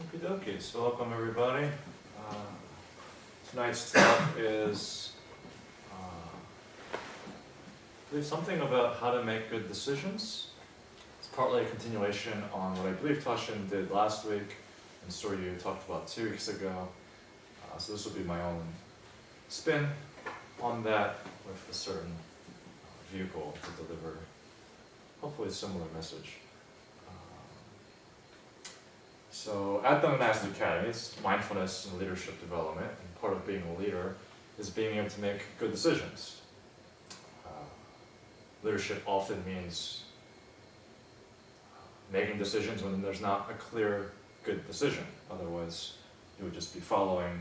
Okie dokie, so welcome everybody. Tonight's talk is I believe something about how to make good decisions. It's partly a continuation on what I believe Tashin did last week and Soryu talked about 2 weeks ago. So this will be my own spin on that with a certain vehicle to deliver hopefully a similar message. So at the Master Academy, it's mindfulness and leadership development, and part of being a leader is being able to make good decisions. Leadership often means making decisions when there's not a clear good decision. Otherwise, you would just be following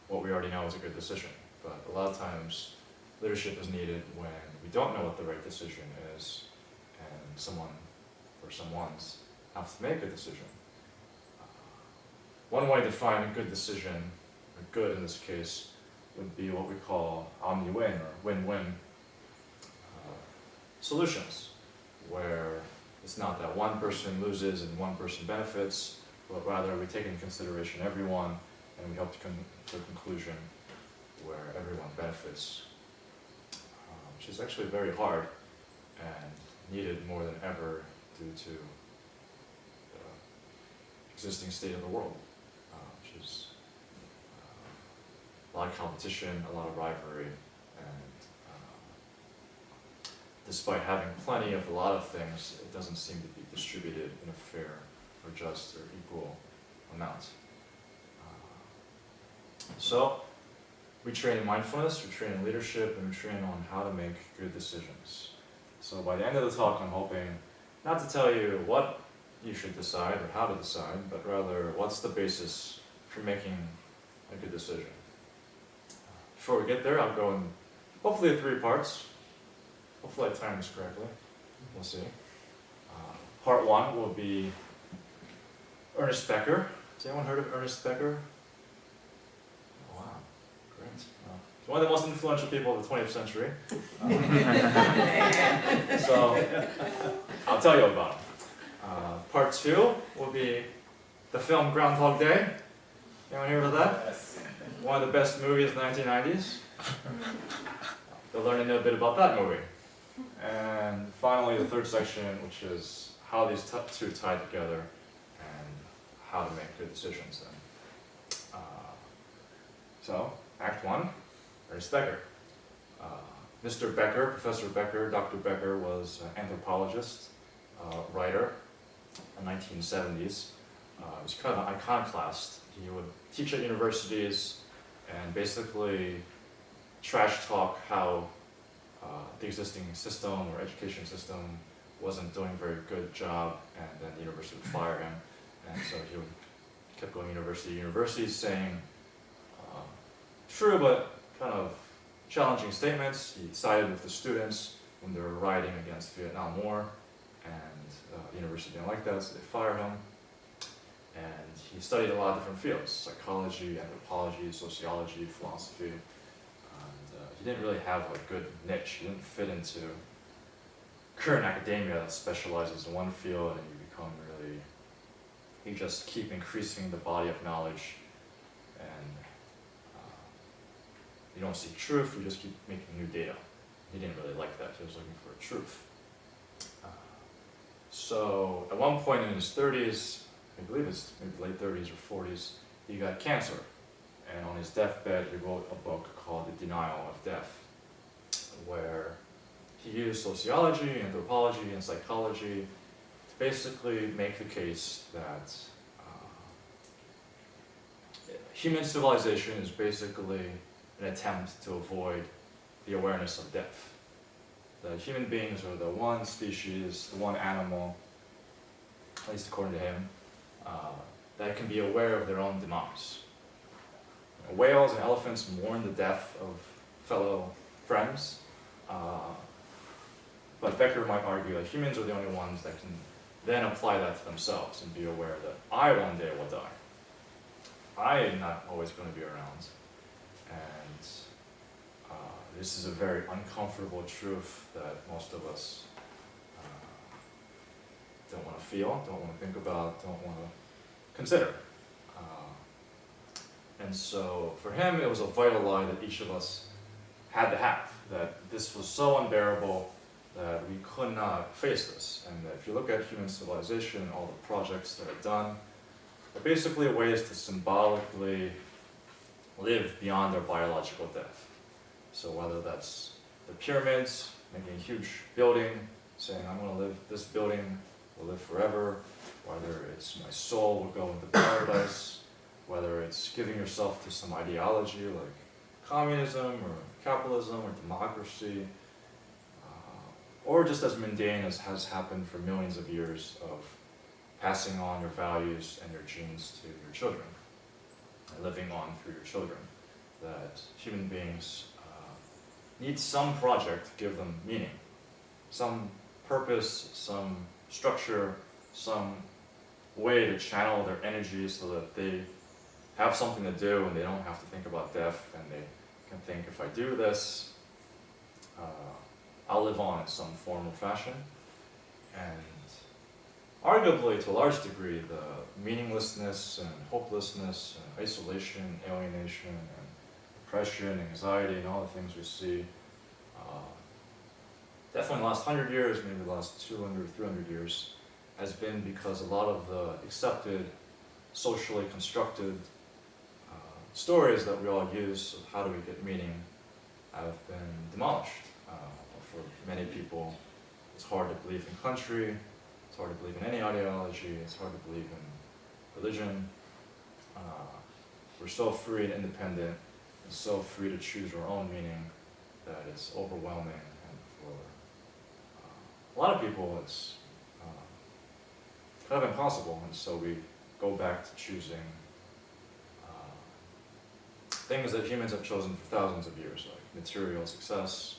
what we already know is a good decision. But a lot of times, leadership is needed when we don't know what the right decision is, and someone or someone's have to make a decision. One way to define a good decision, or good in this case, would be what we call omni-win or win-win solutions, where it's not that one person loses and one person benefits, but rather we take into consideration everyone and we help to come to a conclusion where everyone benefits, which is actually very hard and needed more than ever due to the existing state of the world. Which is a lot of competition, a lot of rivalry, and despite having plenty of a lot of things, it doesn't seem to be distributed in a fair or just or equal amount. So we train in mindfulness, we train in leadership, and we train on how to make good decisions. So by the end of the talk, I'm hoping not to tell you what you should decide or how to decide, but rather what's the basis for making a good decision. Before we get there, I'll go in hopefully 3 parts. Hopefully I time this correctly. We'll see. Part 1 will be Ernest Becker. Has anyone heard of Ernest Becker? Oh, wow, great. He's one of the most influential people of the 20th century. So I'll tell you about him. Part 2 will be the film Groundhog Day. Anyone hear about that? Yes. One of the best movies of the 1990s. You'll learn a little bit about that movie. And finally, the 3rd section, which is how these 2 tie together and how to make good decisions then. So, Act 1, Ernest Becker. Mr. Becker, Professor Becker, Dr. Becker was an anthropologist, writer in the 1970s. He was kind of an iconoclast. He would teach at universities and basically trash talk how the existing system or education system wasn't doing a very good job, and then the university would fire him. And so he kept going university to university saying true but kind of challenging statements. He sided with the students when they were rioting against the Vietnam War, and the university didn't like that, so they fired him. And he studied a lot of different fields: psychology, anthropology, sociology, philosophy. And he didn't really have a good niche. He didn't fit into current academia that specializes in one field, and you just keep increasing the body of knowledge, and you don't seek truth, you just keep making new data. He didn't really like that. He was looking for truth. So at one point in his 30s, I believe it's maybe late 30s or 40s, he got cancer. And on his deathbed, he wrote a book called The Denial of Death, where he used sociology, anthropology, and psychology to basically make the case that human civilization is basically an attempt to avoid the awareness of death. That human beings are the one species, the one animal, at least according to him, that can be aware of their own demise. Whales and elephants mourn the death of fellow friends, but Becker might argue that humans are the only ones that can then apply that to themselves and be aware that I one day will die. I am not always going to be around, and this is a very uncomfortable truth that most of us don't want to feel, don't want to think about, don't want to consider. And so for him, it was a vital lie that each of us had to have, that this was so unbearable that we could not face this. And that if you look at human civilization, all the projects that are done, they're basically ways to symbolically live beyond their biological death. So whether that's the pyramids, making a huge building, saying I'm going to live, this building will live forever, whether it's my soul will go into paradise, whether it's giving yourself to some ideology like communism or capitalism or democracy, or just as mundane as has happened for millions of years of passing on your values and your genes to your children, and living on through your children. That human beings need some project to give them meaning, some purpose, some structure, some way to channel their energy so that they have something to do and they don't have to think about death, and they can think, if I do this, I'll live on in some form or fashion. And arguably, to a large degree, the meaninglessness and hopelessness and isolation, alienation, and depression, anxiety, and all the things we see, definitely in the last 100 years, maybe the last 200, 300 years, has been because a lot of the accepted, socially constructed stories that we all use of how do we get meaning have been demolished. For many people, it's hard to believe in country, it's hard to believe in any ideology, it's hard to believe in religion. We're so free and independent, and so free to choose our own meaning that it's overwhelming, and for a lot of people it's kind of impossible, and so we go back to choosing things that humans have chosen for thousands of years, like material success,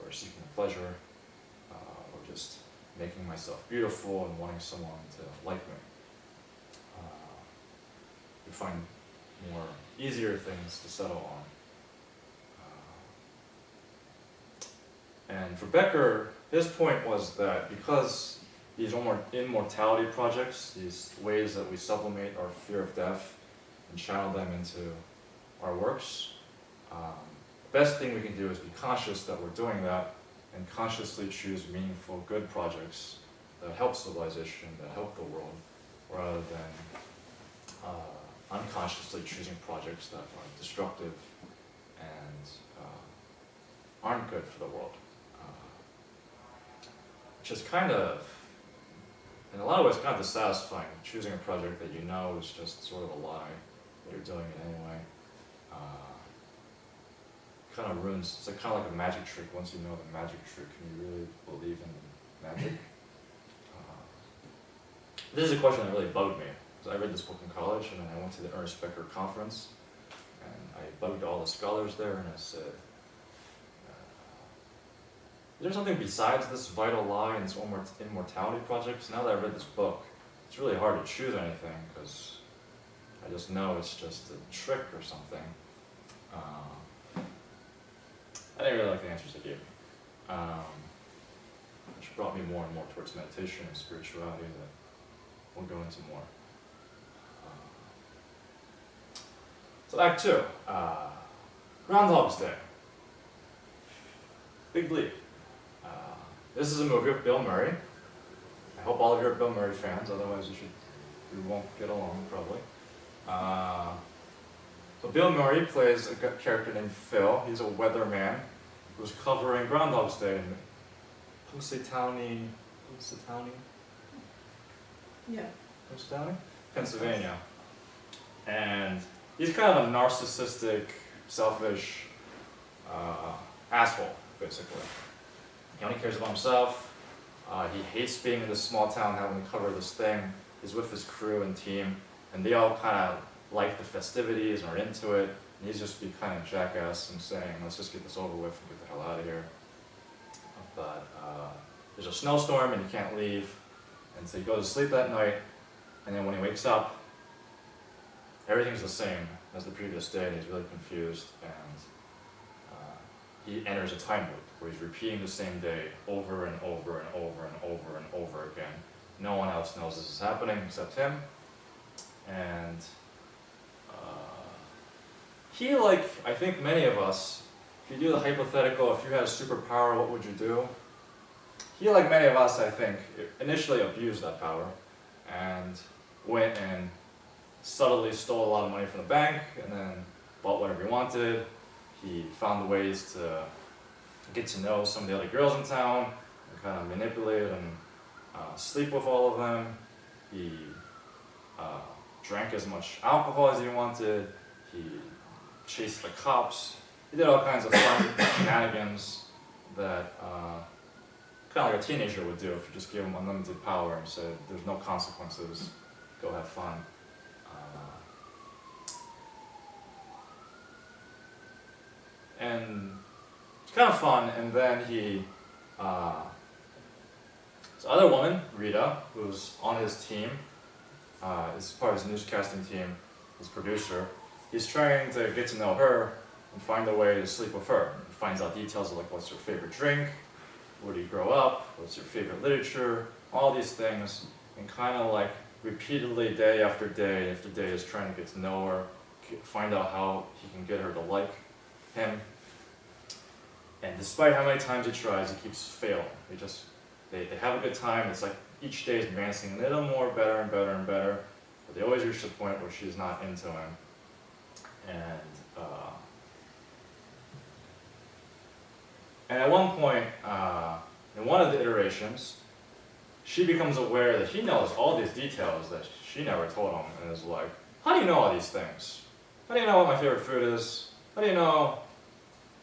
or seeking pleasure, or just making myself beautiful and wanting someone to like me. We find more easier things to settle on. And for Becker, his point was that because these immortality projects, these ways that we sublimate our fear of death and channel them into our works, the best thing we can do is be conscious that we're doing that and consciously choose meaningful, good projects that help civilization, that help the world, rather than unconsciously choosing projects that are destructive and aren't good for the world. Which is kind of, in a lot of ways, kind of dissatisfying, choosing a project that you know is just sort of a lie, that you're doing it anyway. Kind of ruins, it's kind of like a magic trick. Once you know the magic trick, can you really believe in magic? This is a question that really bugged me, because I read this book in college, and then I went to the Ernest Becker conference, and I bugged all the scholars there, and I said, is there something besides this vital lie and this immortality projects? Now that I've read this book, it's really hard to choose anything, because I just know it's just a trick or something. I didn't really like the answers they gave me, which brought me more and more towards meditation and spirituality that we'll go into more. So Act 2, Groundhog Day. Big leap. This is a movie with Bill Murray. I hope all of you are Bill Murray fans, otherwise we won't get along probably. So Bill Murray plays a character named Phil. He's a weatherman who's covering Groundhog Day in Punxsutawney, Pennsylvania. And he's kind of a narcissistic, selfish asshole, basically. He only cares about himself. He hates being in this small town, having to cover this thing. He's with his crew and team, and they all kind of like the festivities and are into it. And he's just be kind of jackass and saying, let's just get this over with and get the hell out of here. But there's a snowstorm and he can't leave. And so he goes to sleep that night, and then when he wakes up, everything's the same as the previous day, and he's really confused. And he enters a time loop where he's repeating the same day over and over and over and over and over again. No one else knows this is happening except him. And he, like, I think many of us, if you do the hypothetical, if you had a superpower, what would you do? He, like many of us, I think, initially abused that power and went and subtly stole a lot of money from the bank and then bought whatever he wanted. He found ways to get to know some of the other girls in town and kind of manipulate and sleep with all of them. He drank as much alcohol as he wanted. He chased the cops. He did all kinds of fun shenanigans that kind of like a teenager would do if you just gave him unlimited power and said, there's no consequences, go have fun. And it's kind of fun, and then he, this other woman, Rita, who's on his team, is part of his newscasting team, his producer, he's trying to get to know her and find a way to sleep with her. He finds out details of like what's her favorite drink, where do you grow up, what's your favorite literature, all these things, and kind of like repeatedly day after day is trying to get to know her, find out how he can get her to like him. And despite how many times he tries, he keeps failing. They have a good time. It's like each day is advancing a little more, better and better and better. But they always reach the point where she's not into him. And at one point, in one of the iterations, she becomes aware that he knows all these details that she never told him, and is like, how do you know all these things? How do you know what my favorite food is? How do you know?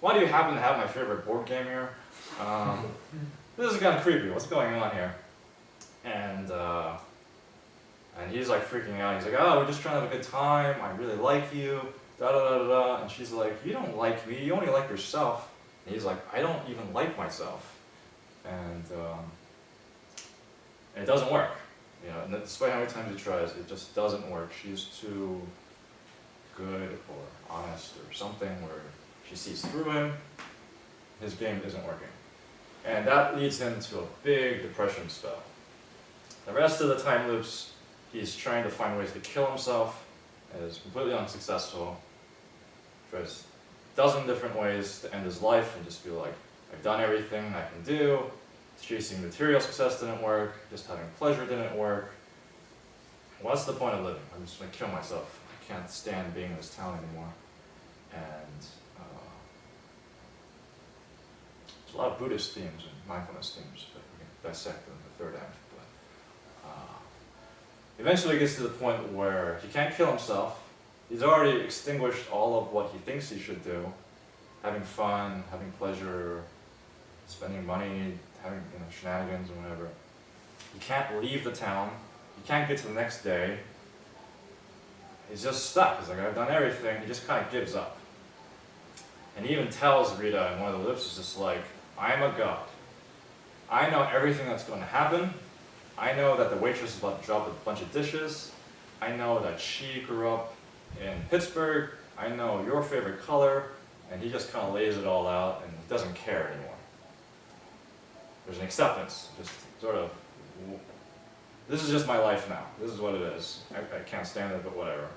Why do you happen to have my favorite board game here? This is kind of creepy. What's going on here? And he's like freaking out. He's like, oh, we're just trying to have a good time. I really like you. Da da da da da. And she's like, you don't like me. You only like yourself. And he's like, I don't even like myself. And it doesn't work. You know, and despite how many times he tries, it just doesn't work. She's too good or honest or something where she sees through him. His game isn't working. And that leads him to a big depression spell. The rest of the time loops, he's trying to find ways to kill himself, and is completely unsuccessful. Tries a dozen different ways to end his life and just be like, I've done everything I can do. Chasing material success didn't work. Just having pleasure didn't work. What's the point of living? I'm just going to kill myself. I can't stand being in this town anymore. And there's a lot of Buddhist themes and mindfulness themes that we can dissect in the third act. But eventually he gets to the point where he can't kill himself. He's already extinguished all of what he thinks he should do. Having fun, having pleasure, spending money, having shenanigans and whatever. He can't leave the town. He can't get to the next day. He's just stuck. He's like, I've done everything. He just kind of gives up. And he even tells Rita in one of the lips, is just like, I'm a god. I know everything that's going to happen. I know that the waitress is about to drop a bunch of dishes. I know that she grew up in Pittsburgh. I know your favorite color. And he just kind of lays it all out and doesn't care anymore. There's an acceptance, just sort of, this is just my life now. This is what it is. I can't stand it, but whatever.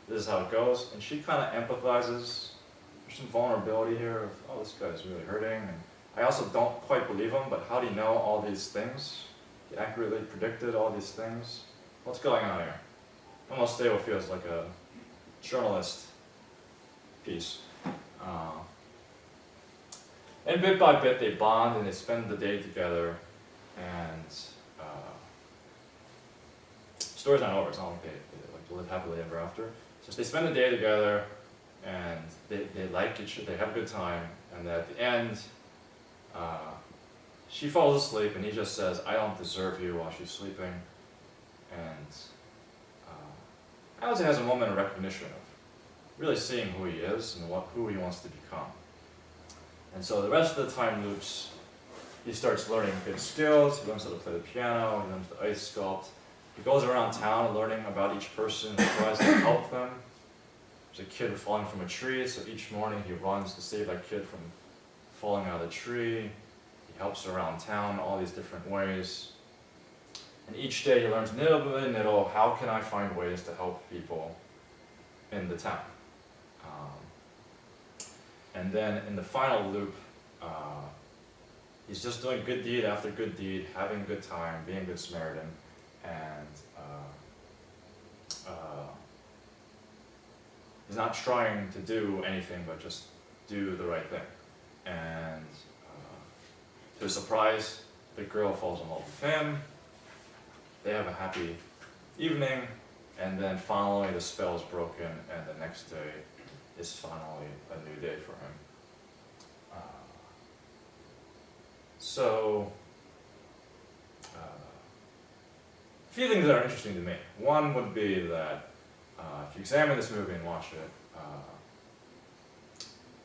This is how it goes. And she kind of empathizes. There's some vulnerability here of, oh, this guy's really hurting. And I also don't quite believe him, but how do you know all these things? He accurately predicted all these things. What's going on here? Almost Stable feels like a journalist piece. And bit by bit they bond and they spend the day together, and the story's not over. It's not like they live happily ever after. So they spend the day together, and they like each other, they have a good time, and at the end, she falls asleep and he just says, I don't deserve you, while she's sleeping. And I would say has a moment of recognition of really seeing who he is and who he wants to become. And so the rest of the time loops, he starts learning good skills. He learns how to play the piano, he learns to ice sculpt. He goes around town learning about each person and tries to help them. There's a kid falling from a tree, so each morning he runs to save that kid from falling out of the tree. He helps around town all these different ways. And each day he learns little by little, how can I find ways to help people in the town? And then in the final loop, he's just doing good deed after good deed, having a good time, being a good Samaritan, and he's not trying to do anything but just do the right thing. And to his surprise, the girl falls in love with him. They have a happy evening, and then finally the spell is broken, and the next day is finally a new day for him. So, a few things that are interesting to me. One would be that if you examine this movie and watch it,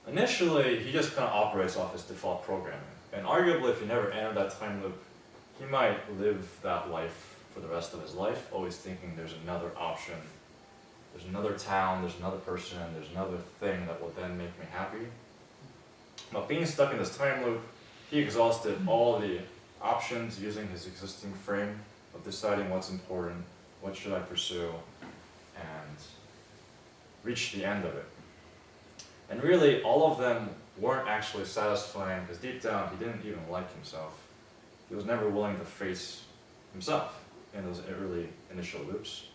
initially he just kind of operates off his default programming. And arguably, if he never entered that time loop, he might live that life for the rest of his life, always thinking there's another option, there's another town, there's another person, there's another thing that will then make me happy. But being stuck in this time loop, he exhausted all the options using his existing frame of deciding what's important, what should I pursue, and reached the end of it. And really, all of them weren't actually satisfying, because deep down, he didn't even like himself. He was never willing to face himself in those early initial loops.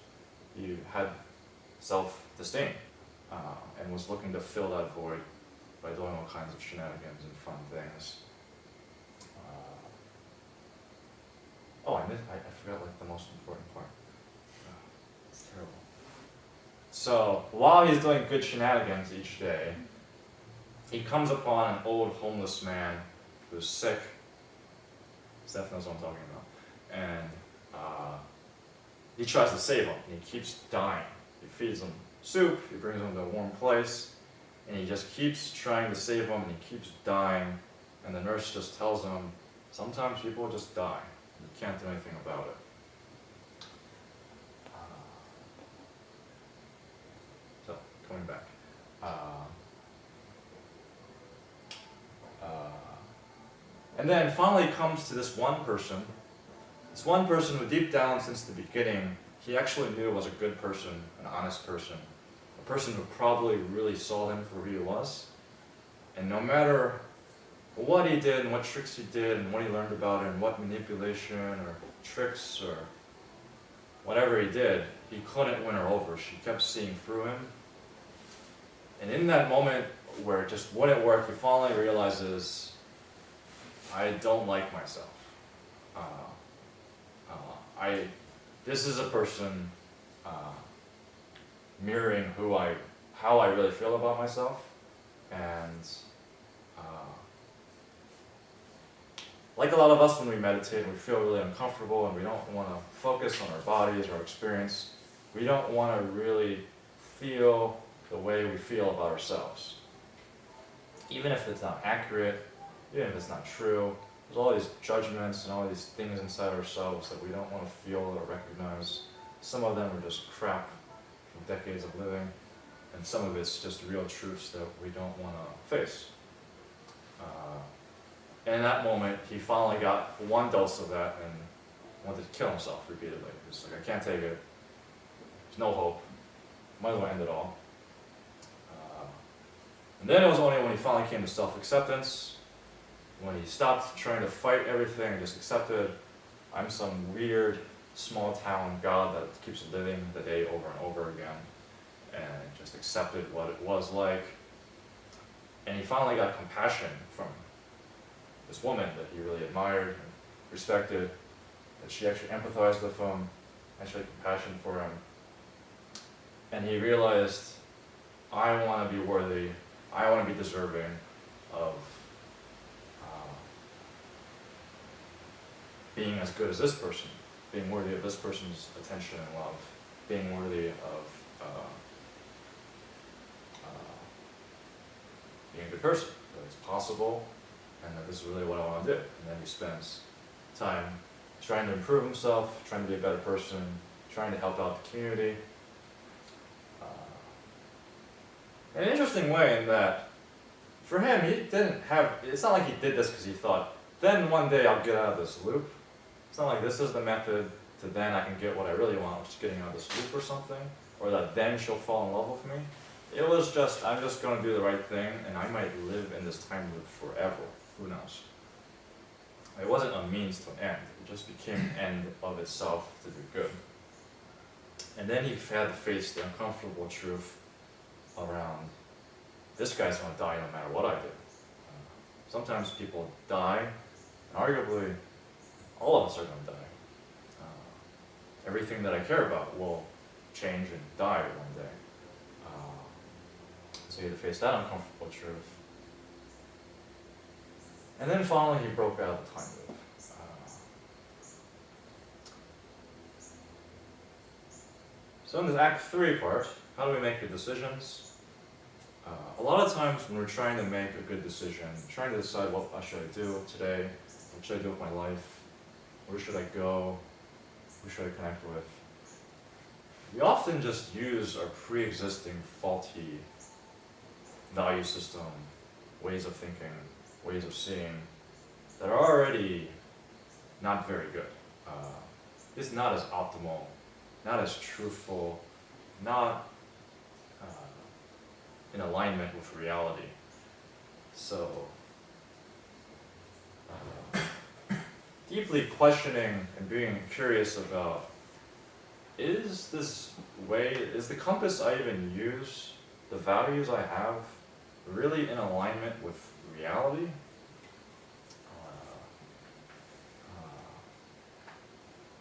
He had self-disdain and was looking to fill that void by doing all kinds of shenanigans and fun things. I forgot like the most important part. It's terrible. So while he's doing good shenanigans each day, he comes upon an old homeless man who's sick. Steph knows what I'm talking about. And he tries to save him, and he keeps dying. He feeds him soup, he brings him to a warm place, and he just keeps trying to save him, and he keeps dying. And the nurse just tells him, sometimes people just die. You can't do anything about it. So, coming back. And then finally it comes to this one person who deep down since the beginning, he actually knew was a good person, an honest person, a person who probably really saw him for who he was. And no matter what he did and what tricks he did and what he learned about it and what manipulation or tricks or whatever he did, he couldn't win her over. She kept seeing through him. And in that moment where it just wouldn't work, he finally realizes, I don't like myself. This is a person mirroring how I really feel about myself, and like a lot of us when we meditate, we feel really uncomfortable and we don't want to focus on our bodies or our experience. We don't want to really feel the way we feel about ourselves. Even if it's not accurate, even if it's not true, there's all these judgments and all these things inside ourselves that we don't want to feel or recognize. Some of them are just crap from decades of living, and some of it's just real truths that we don't want to face. And in that moment, he finally got one dose of that and wanted to kill himself repeatedly. He was like, I can't take it. There's no hope. Might as well end it all. And then it was only when he finally came to self-acceptance, when he stopped trying to fight everything and just accepted, I'm some weird, small-town god that keeps living the day over and over again, and just accepted what it was like. And he finally got compassion from this woman that he really admired and respected, that she actually empathized with him, actually had compassion for him. And he realized, I want to be worthy, I want to be deserving of being as good as this person, being worthy of this person's attention and love, being worthy of being a good person, that it's possible, and that this is really what I want to do. And then he spends time trying to improve himself, trying to be a better person, trying to help out the community. In an interesting way in that, for him, he didn't have, it's not like he did this because he thought, then one day I'll get out of this loop. It's not like this is the method to then I can get what I really want, which is getting out of this loop or something, or that then she'll fall in love with me. It was just, I'm just going to do the right thing, and I might live in this time loop forever. Who knows? It wasn't a means to an end. It just became an end of itself to do good. And then he had to face the uncomfortable truth around, this guy's going to die no matter what I do. Sometimes people die, and arguably, all of us are going to die. Everything that I care about will change and die one day. So he had to face that uncomfortable truth. And then finally he broke out of the time loop. So in this Act 3 part, how do we make good decisions? A lot of times when we're trying to make a good decision, trying to decide what should I do today, what should I do with my life, where should I go, who should I connect with, we often just use our pre-existing faulty value system, ways of thinking, ways of seeing, that are already not very good. It's not as optimal, not as truthful, not in alignment with reality. So, deeply questioning and being curious about, is the compass I even use, the values I have, really in alignment with reality?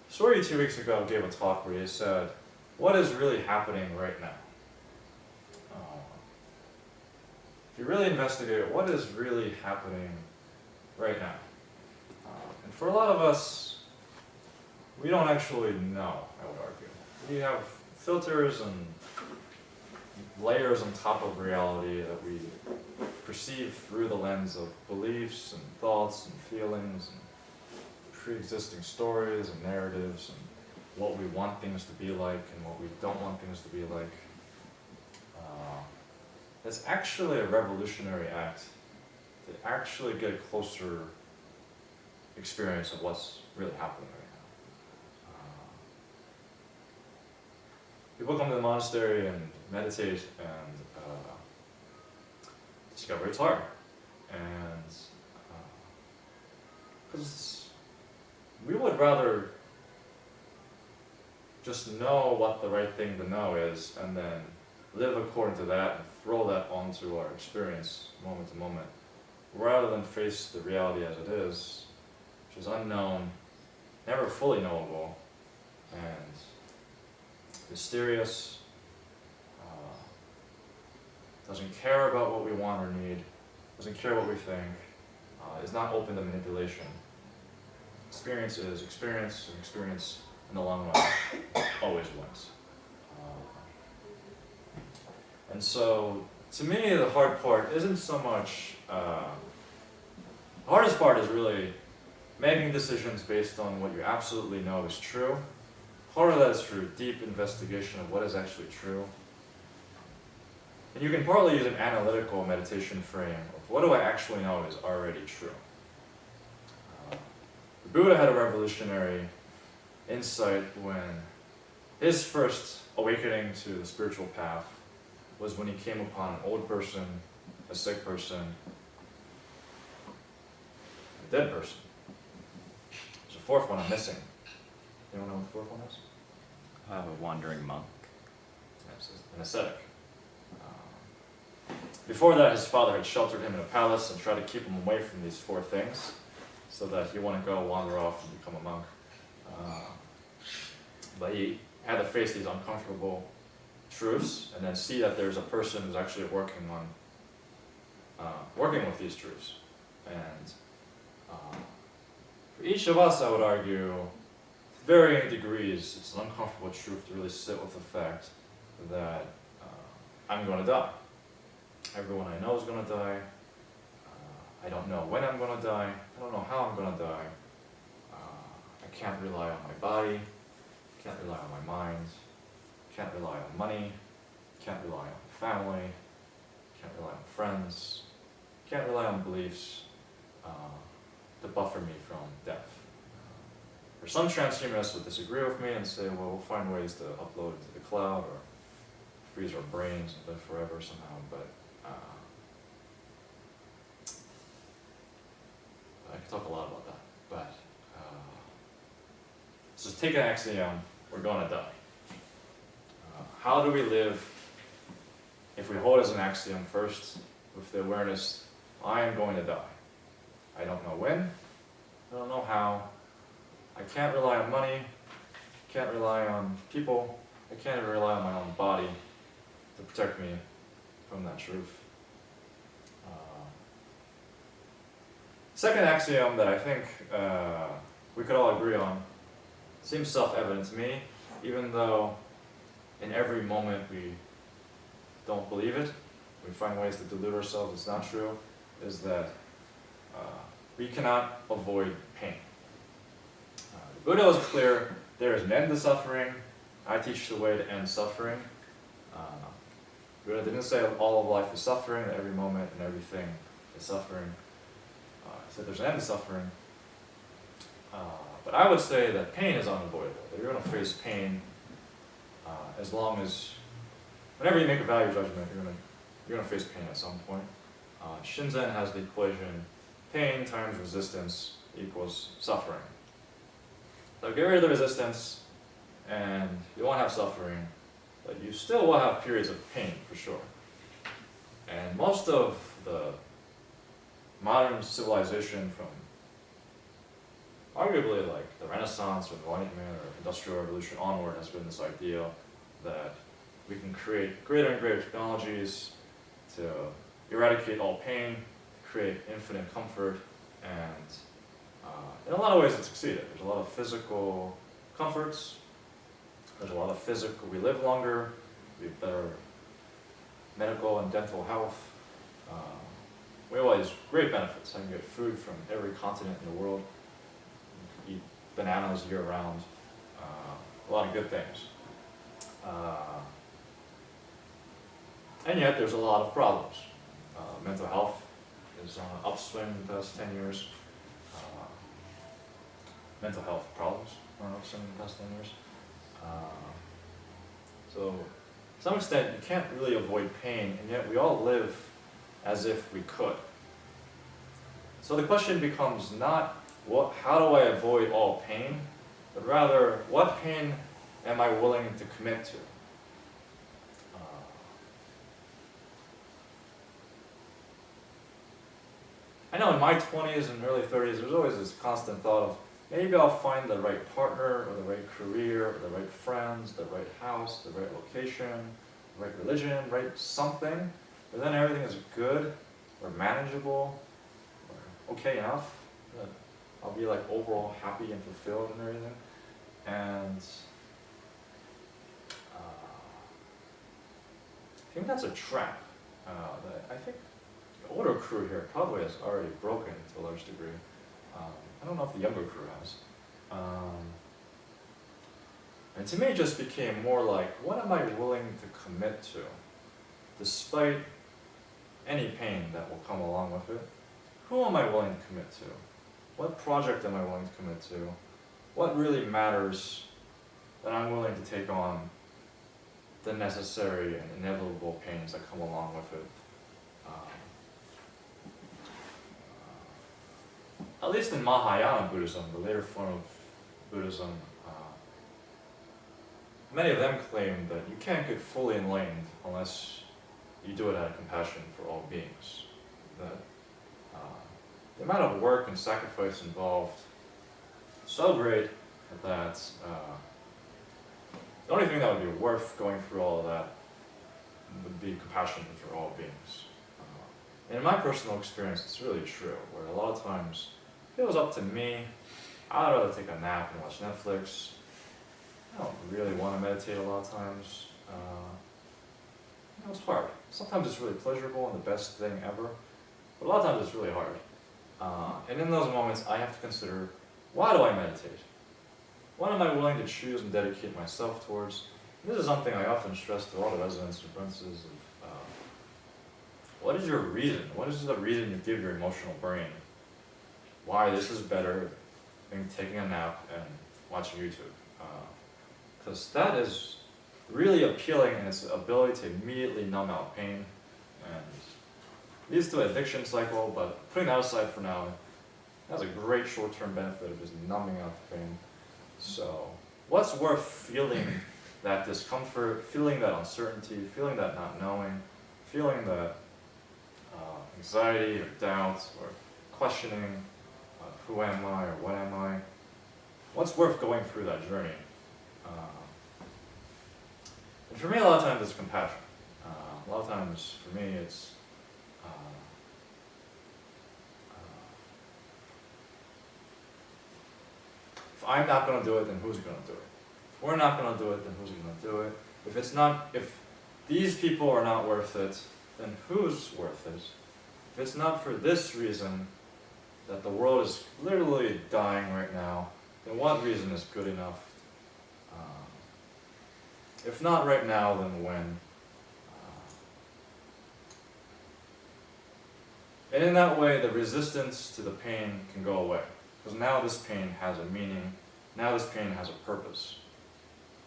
Story 2 weeks ago gave a talk where he said, what is really happening right now? If you really investigate what is really happening right now. And for a lot of us, we don't actually know, I would argue. We have filters and layers on top of reality that we perceive through the lens of beliefs and thoughts and feelings and pre-existing stories and narratives and what we want things to be like and what we don't want things to be like. It's actually a revolutionary act to actually get a closer experience of what's really happening right now. People come to the monastery and meditate and discover it's hard. And because we would rather just know what the right thing to know is and then live according to that and throw that onto our experience moment to moment, rather than face the reality as it is, which is unknown, never fully knowable, and mysterious, doesn't care about what we want or need, doesn't care what we think, is not open to manipulation. Experience is experience, and experience in the long run always wins. And so, to me, the hard part isn't so much, the hardest part is really making decisions based on what you absolutely know is true. Part of that is through deep investigation of what is actually true. And you can partly use an analytical meditation frame of what do I actually know is already true. The Buddha had a revolutionary insight when his first awakening to the spiritual path was when he came upon an old person, a sick person, a dead person. There's a fourth one I'm missing. Anyone know what the fourth one is? A wandering monk. Yes, an ascetic. Before that, his father had sheltered him in a palace and tried to keep him away from these four things so that he wouldn't go wander off and become a monk. But he had to face these uncomfortable truths and then see that there's a person who's actually working with these truths. And for each of us, I would argue, to varying degrees, it's an uncomfortable truth to really sit with the fact that I'm going to die. Everyone I know is going to die. I don't know when I'm going to die. I don't know how I'm going to die. I can't rely on my body. Can't rely on my mind. Can't rely on money. Can't rely on family. Can't rely on friends. Can't rely on beliefs to buffer me from death. Or some transhumanists would disagree with me and say, well, we'll find ways to upload to the cloud or freeze our brains and live forever somehow, but I could talk a lot about that. But so take an axiom, we're going to die. How do we live if we hold as an axiom first with the awareness, I am going to die. I don't know when, I don't know how, I can't rely on money, can't rely on people, I can't even rely on my own body to protect me from that truth. Second axiom that I think we could all agree on seems self-evident to me, even though in every moment we don't believe it, we find ways to delude ourselves it's not true, is that we cannot avoid pain. The Buddha was clear, there is an end to suffering, I teach the way to end suffering. Buddha didn't say all of life is suffering, that every moment and everything is suffering. He said there's an end to suffering. But I would say that pain is unavoidable, that you're going to face pain as long as, whenever you make a value judgment, you're going to face pain at some point. Shinzen has the equation, pain times resistance equals suffering. So get rid of the resistance, and you won't have suffering, but you still will have periods of pain, for sure. And most of the modern civilization from arguably like the Renaissance or the Enlightenment or Industrial Revolution onward has been this idea that we can create greater and greater technologies to eradicate all pain, create infinite comfort, and in a lot of ways it succeeded. There's a lot of physical comforts, there's a lot of physical, we live longer, we have better medical and dental health. We have all these great benefits. I can get food from every continent in the world, eat bananas year round, a lot of good things. And yet there's a lot of problems. Mental health is on an upswing in the past 10 years. Mental health problems are on an upswing in the past 10 years. So to some extent you can't really avoid pain, and yet we all live as if we could. So the question becomes not how do I avoid all pain, but rather what pain am I willing to commit to? I know in my 20s and early 30s, there's always this constant thought of maybe I'll find the right partner, or the right career, or the right friends, the right house, the right location, the right religion, right something, but then everything is good, or manageable, or okay enough, that I'll be like overall happy and fulfilled and everything. And I think that's a trap that I think the older crew here probably has already broken to a large degree. I don't know if the younger crew has. And to me it just became more like, what am I willing to commit to, despite any pain that will come along with it? Who am I willing to commit to? What project am I willing to commit to? What really matters that I'm willing to take on the necessary and inevitable pains that come along with it? At least in Mahayana Buddhism, the later form of Buddhism, many of them claim that you can't get fully enlightened unless you do it out of compassion for all beings. That the amount of work and sacrifice involved is so great that the only thing that would be worth going through all of that would be compassion for all beings. And in my personal experience, it's really true, where a lot of times, if it was up to me, I'd rather take a nap and watch Netflix. I don't really want to meditate a lot of times. It's hard. Sometimes it's really pleasurable and the best thing ever, but a lot of times it's really hard. And in those moments, I have to consider, why do I meditate? What am I willing to choose and dedicate myself towards? And this is something I often stress to all the residents and apprentices. What is your reason? What is the reason you give your emotional brain why this is better than taking a nap and watching YouTube? Because that is really appealing in its ability to immediately numb out pain and leads to an addiction cycle, but putting that aside for now, it has a great short-term benefit of just numbing out the pain. So what's worth feeling that discomfort, feeling that uncertainty, feeling that not knowing, feeling that anxiety or doubt or questioning who am I or what am I? What's worth going through that journey? And for me, a lot of times it's compassion. A lot of times for me it's if I'm not going to do it, then who's going to do it? If we're not going to do it, then who's going to do it? If these people are not worth it, then who's worth it? If it's not for this reason, that the world is literally dying right now, then what reason is good enough? If not right now, then when? And in that way, the resistance to the pain can go away. Because now this pain has a meaning, now this pain has a purpose.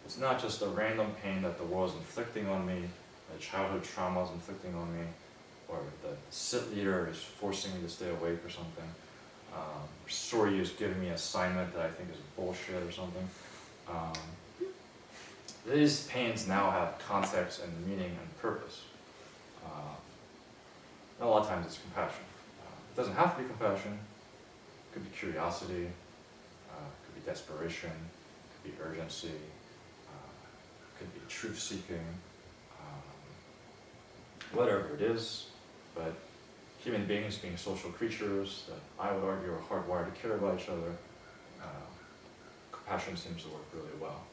It's not just a random pain that the world is inflicting on me, that childhood trauma is inflicting on me, or the sit leader is forcing me to stay awake or something, or Sorry is giving me an assignment that I think is bullshit or something. These pains now have context and meaning and purpose. And a lot of times it's compassion. It doesn't have to be compassion. It could be curiosity, it could be desperation, it could be urgency, it could be truth-seeking, whatever it is. But human beings being social creatures that I would argue are hardwired to care about each other, compassion seems to work really well.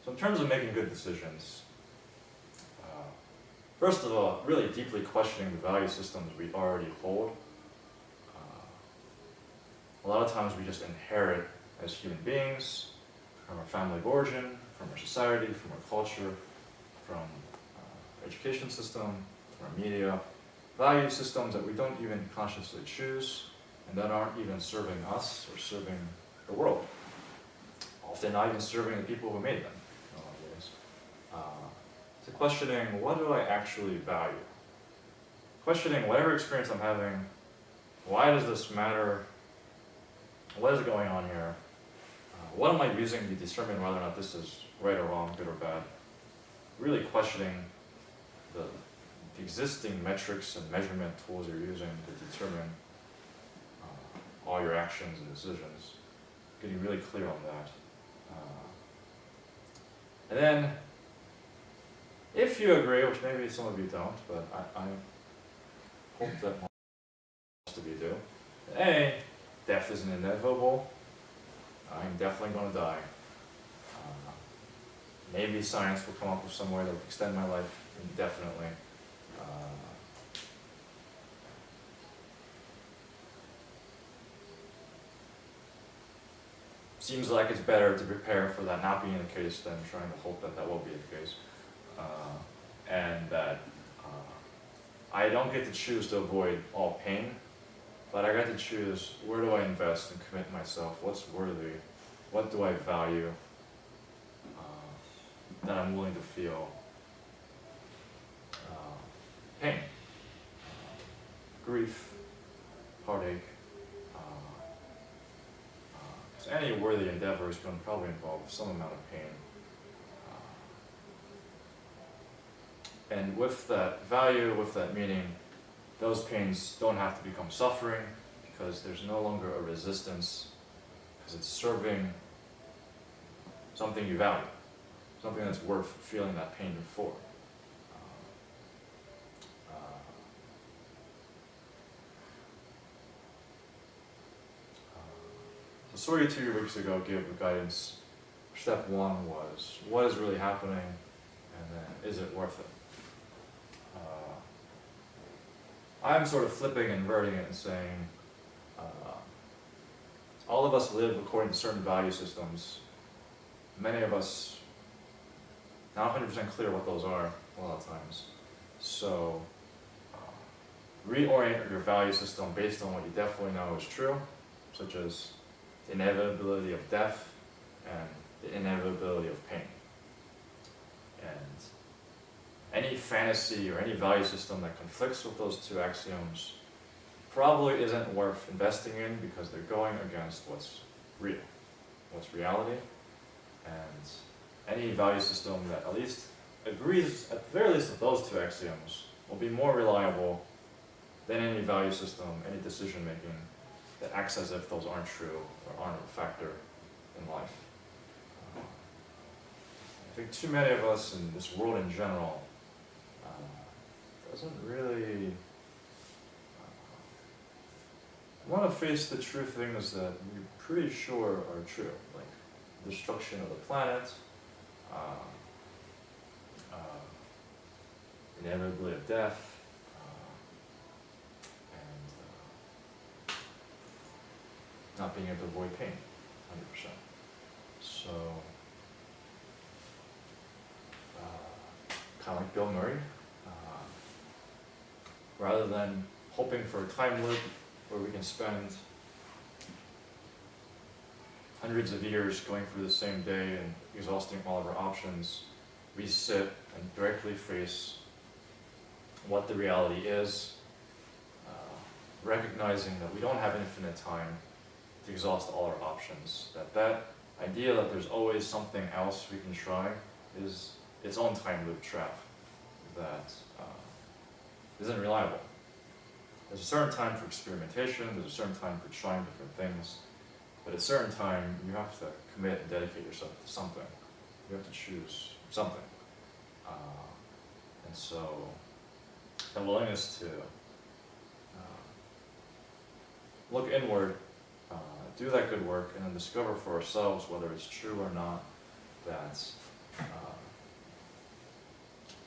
So in terms of making good decisions, first of all, really deeply questioning the value systems we already hold. A lot of times we just inherit as human beings from our family of origin, from our society, from our culture, from our education system, from our media, value systems that we don't even consciously choose and that aren't even serving us or serving the world. Often not even serving the people who made them. So questioning, what do I actually value? Questioning whatever experience I'm having, why does this matter? What is going on here? What am I using to determine whether or not this is right or wrong, good or bad? Really questioning the existing metrics and measurement tools you're using to determine all your actions and decisions. Getting really clear on that. And then, if you agree, which maybe some of you don't, but I hope that most of you do, A, death isn't inevitable. I'm definitely going to die. Maybe science will come up with some way that will extend my life indefinitely. Seems like it's better to prepare for that not being the case than trying to hope that that will be the case. And that I don't get to choose to avoid all pain, but I get to choose where do I invest and commit myself, what's worthy, what do I value that I'm willing to feel pain, grief, heartache. So any worthy endeavor is going to probably involve some amount of pain. And with that value, with that meaning, those pains don't have to become suffering because there's no longer a resistance, because it's serving something you value, something that's worth feeling that pain for. So Sorry 2 weeks ago gave the guidance. Step 1 was, what is really happening, and then is it worth it? I'm sort of flipping and inverting it and saying, all of us live according to certain value systems. Many of us not 100% clear what those are a lot of times. So reorient your value system based on what you definitely know is true, such as the inevitability of death and the inevitability of pain. And any fantasy or any value system that conflicts with those two axioms probably isn't worth investing in because they're going against what's real, what's reality. And any value system that at least agrees, at the very least, with those two axioms will be more reliable than any value system, any decision making that acts as if those aren't true or aren't a factor in life. I think too many of us in this world in general doesn't really want to face the true things that we're pretty sure are true, like destruction of the planet, inevitability of death, and not being able to avoid pain, 100%. So, kind of like Bill Murray, rather than hoping for a time loop where we can spend hundreds of years going through the same day and exhausting all of our options, we sit and directly face what the reality is, recognizing that we don't have infinite time to exhaust all our options, that idea that there's always something else we can try is its own time loop trap that isn't reliable. There's a certain time for experimentation, there's a certain time for trying different things, but at a certain time you have to commit and dedicate yourself to something. You have to choose something. And so the willingness to look inward, do that good work, and then discover for ourselves whether it's true or not that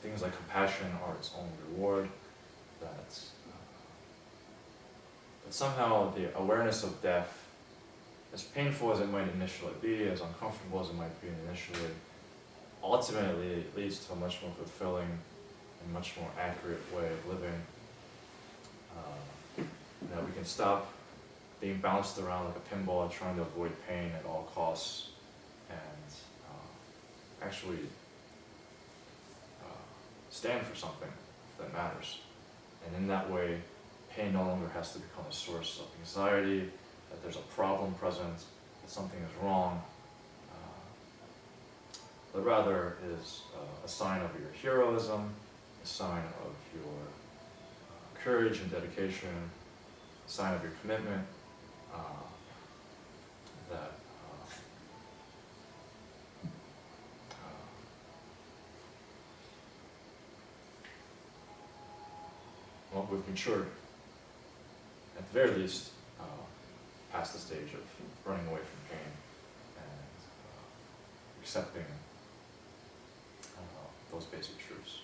things like compassion are its own reward, that somehow the awareness of death, as painful as it might initially be, as uncomfortable as it might be initially, ultimately leads to a much more fulfilling and much more accurate way of living. That we can stop being bounced around like a pinball trying to avoid pain at all costs and actually stand for something that matters. And in that way, pain no longer has to become a source of anxiety, that there's a problem present, that something is wrong, but rather is a sign of your heroism, a sign of your courage and dedication, a sign of your commitment, that well, we've matured, at the very least, past the stage of running away from pain and accepting those basic truths.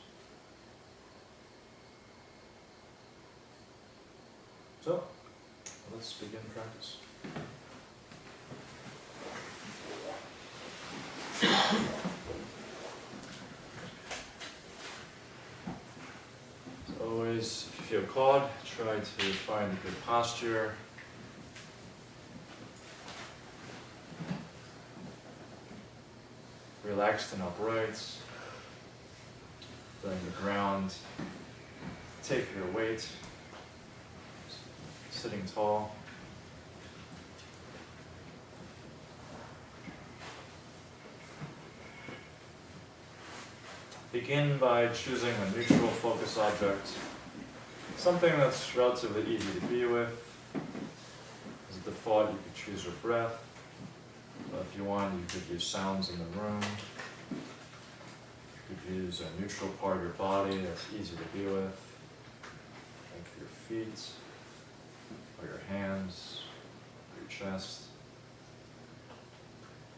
So, let's begin practice. As always, if you feel called, try to find a good posture. Relaxed and upright. Letting the ground take your weight. Sitting tall. Begin by choosing a neutral focus object, something that's relatively easy to be with. As a default, you could choose your breath, but if you want, you could use sounds in the room. You could use a neutral part of your body that's easy to be with, like your feet, or your hands, or your chest.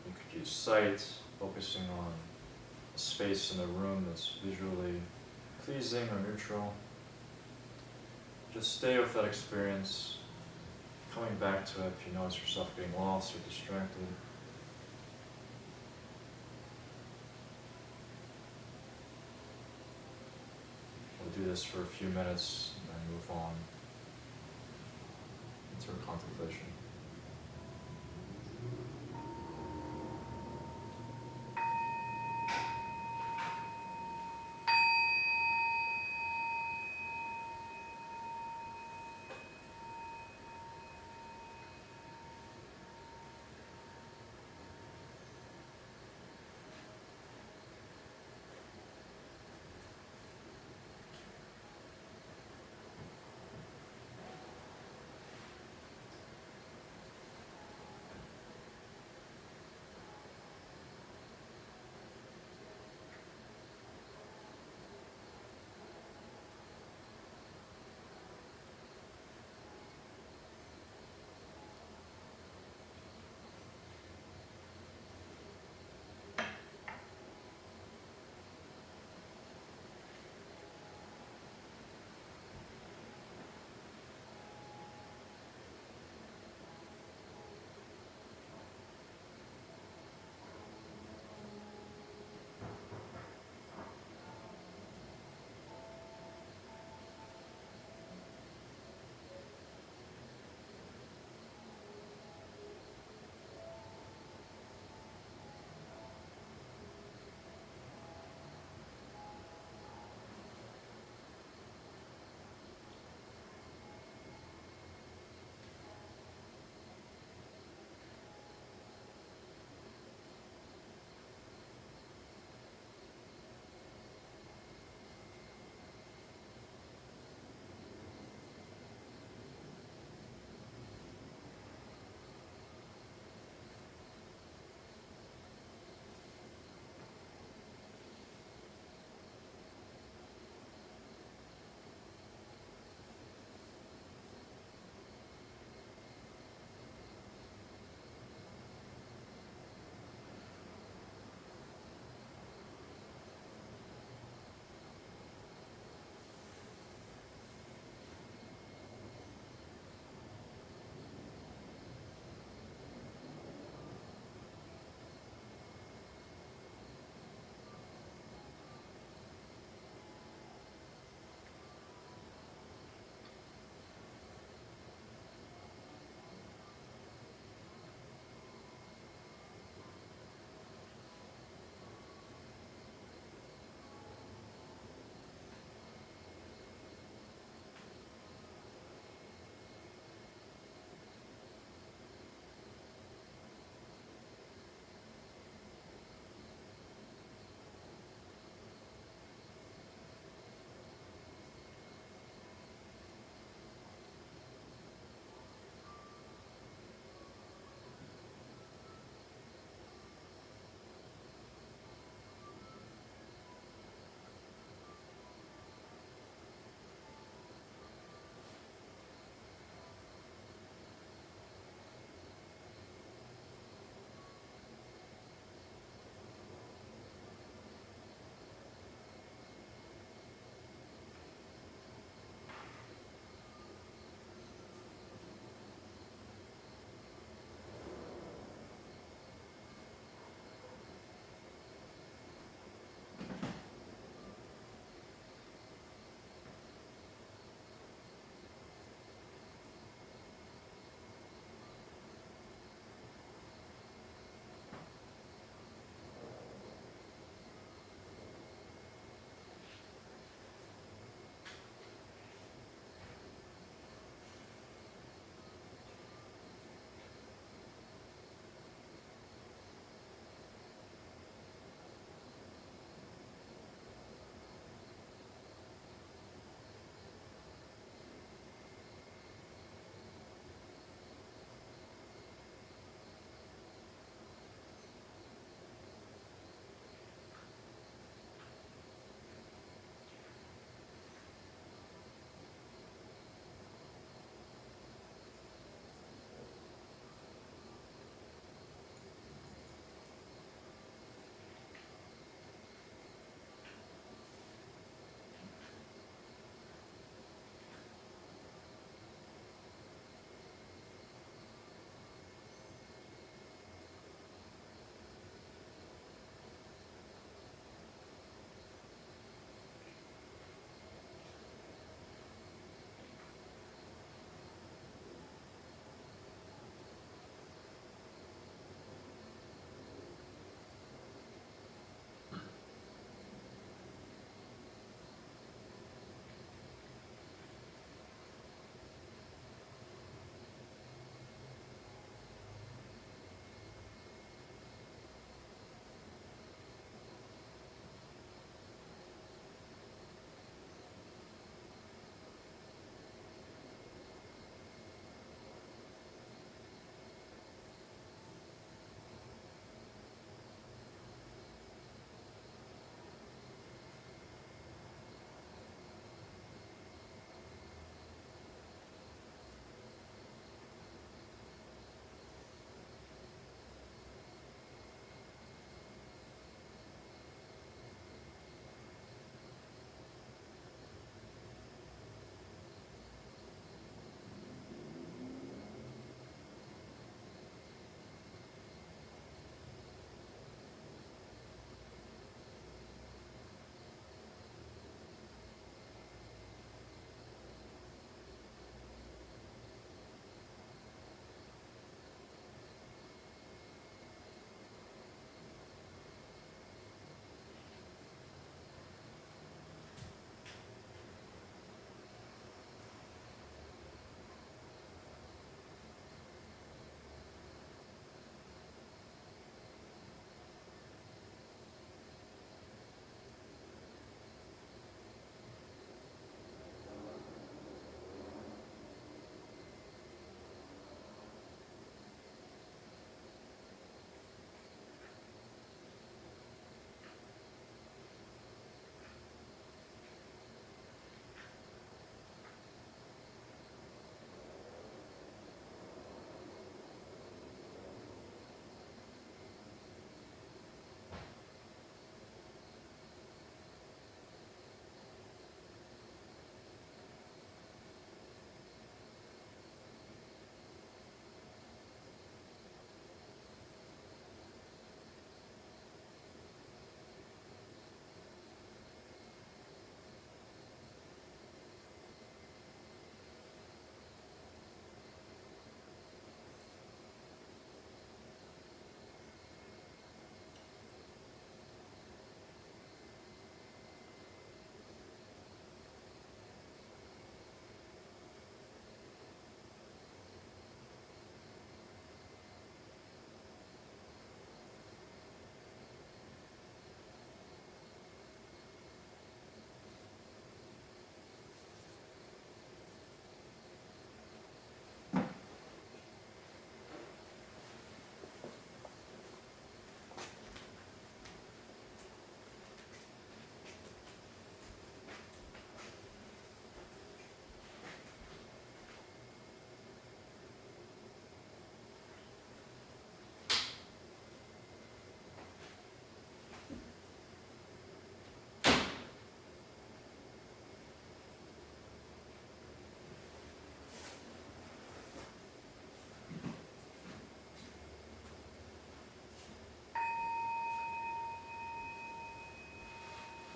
You could use sight, focusing on a space in the room that's visually pleasing or neutral. Just stay with that experience, coming back to it if you notice yourself getting lost or distracted. We'll do this for a few minutes and then move on into our contemplation.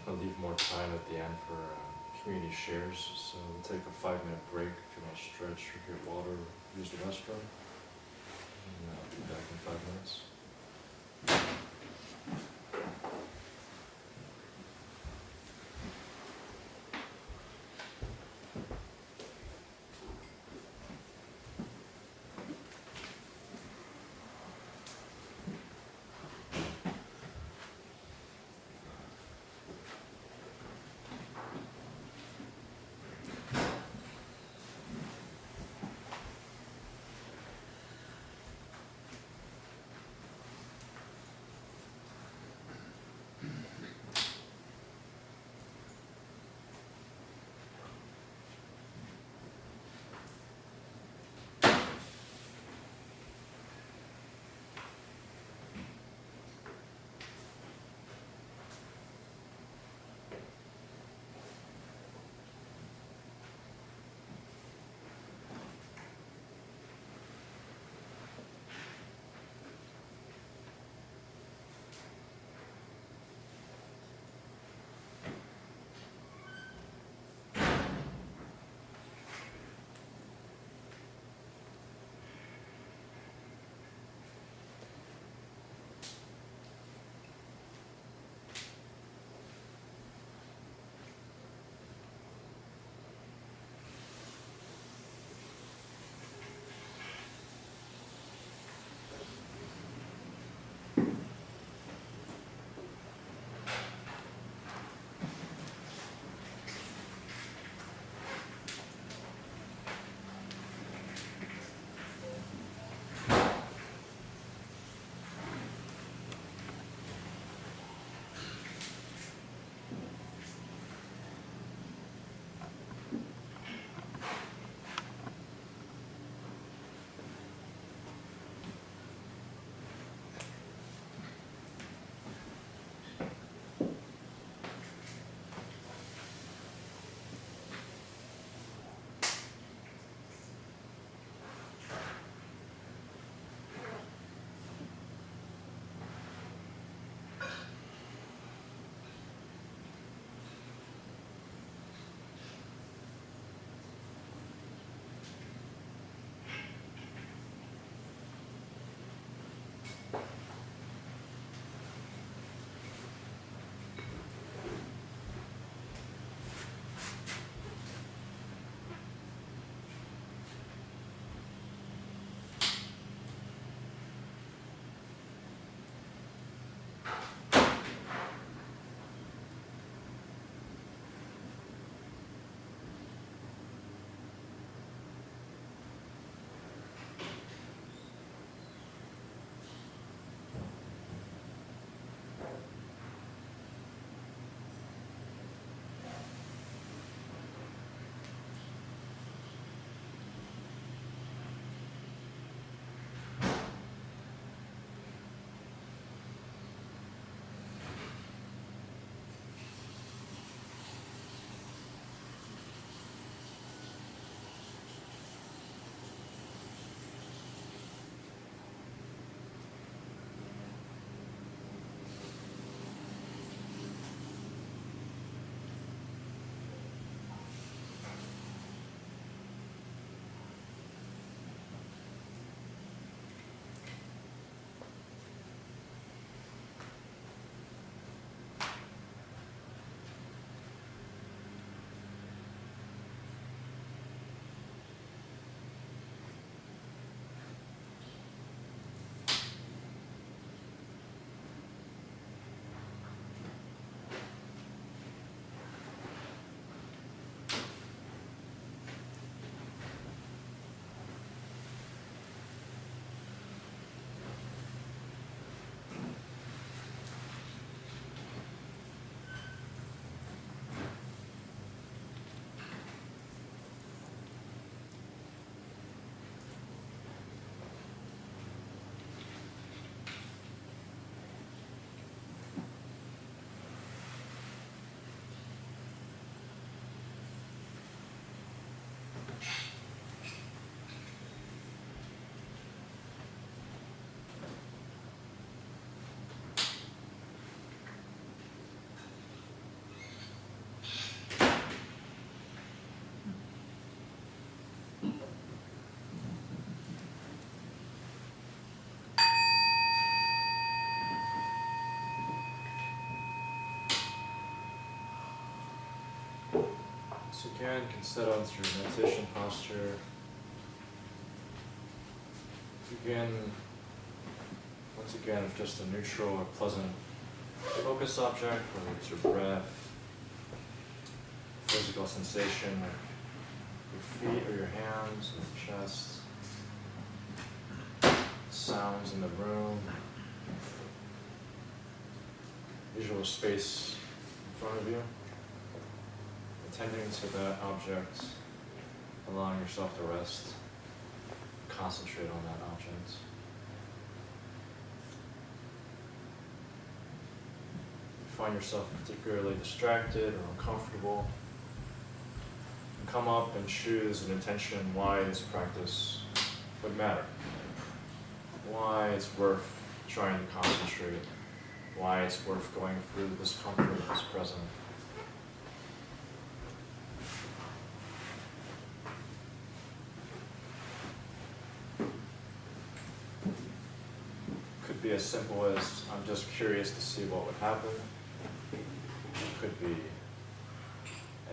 I'll leave more time at the end for community shares, so we'll take a 5-minute break if you want to stretch or get water or use the restroom. And I'll be back in 5 minutes. Once again, you can settle into your meditation posture. Begin, once again, with just a neutral or pleasant focus object, whether it's your breath, physical sensation like your feet or your hands or your chest, sounds in the room, visual space in front of you. Attending to that object, allowing yourself to rest, concentrate on that object. If you find yourself particularly distracted or uncomfortable, you can come up and choose an intention why this practice would matter, why it's worth trying to concentrate, why it's worth going through the discomfort that's present. Could be as simple as, I'm just curious to see what would happen. It could be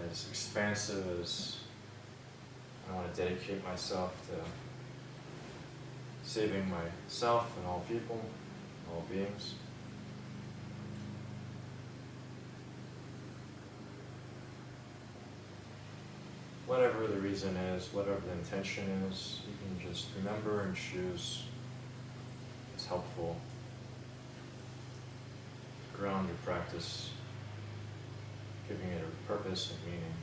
as expansive as, I want to dedicate myself to saving myself and all people, all beings. Whatever the reason is, whatever the intention is, you can just remember and choose what's helpful. Ground your practice, giving it a purpose and meaning.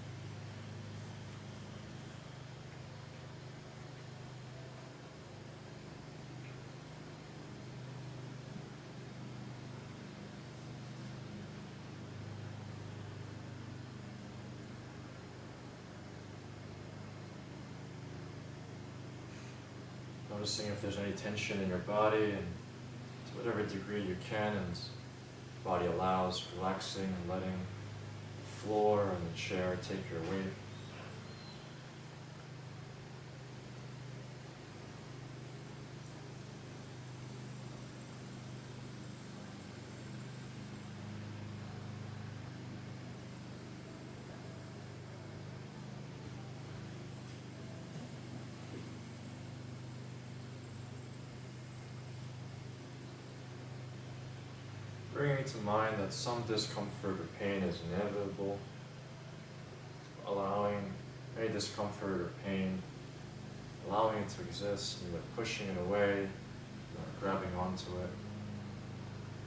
Noticing if there's any tension in your body, and to whatever degree you can, and the body allows, relaxing and letting the floor and the chair take your weight. Bringing to mind that some discomfort or pain is inevitable, allowing any discomfort or pain, allowing it to exist, and pushing it away, not grabbing onto it,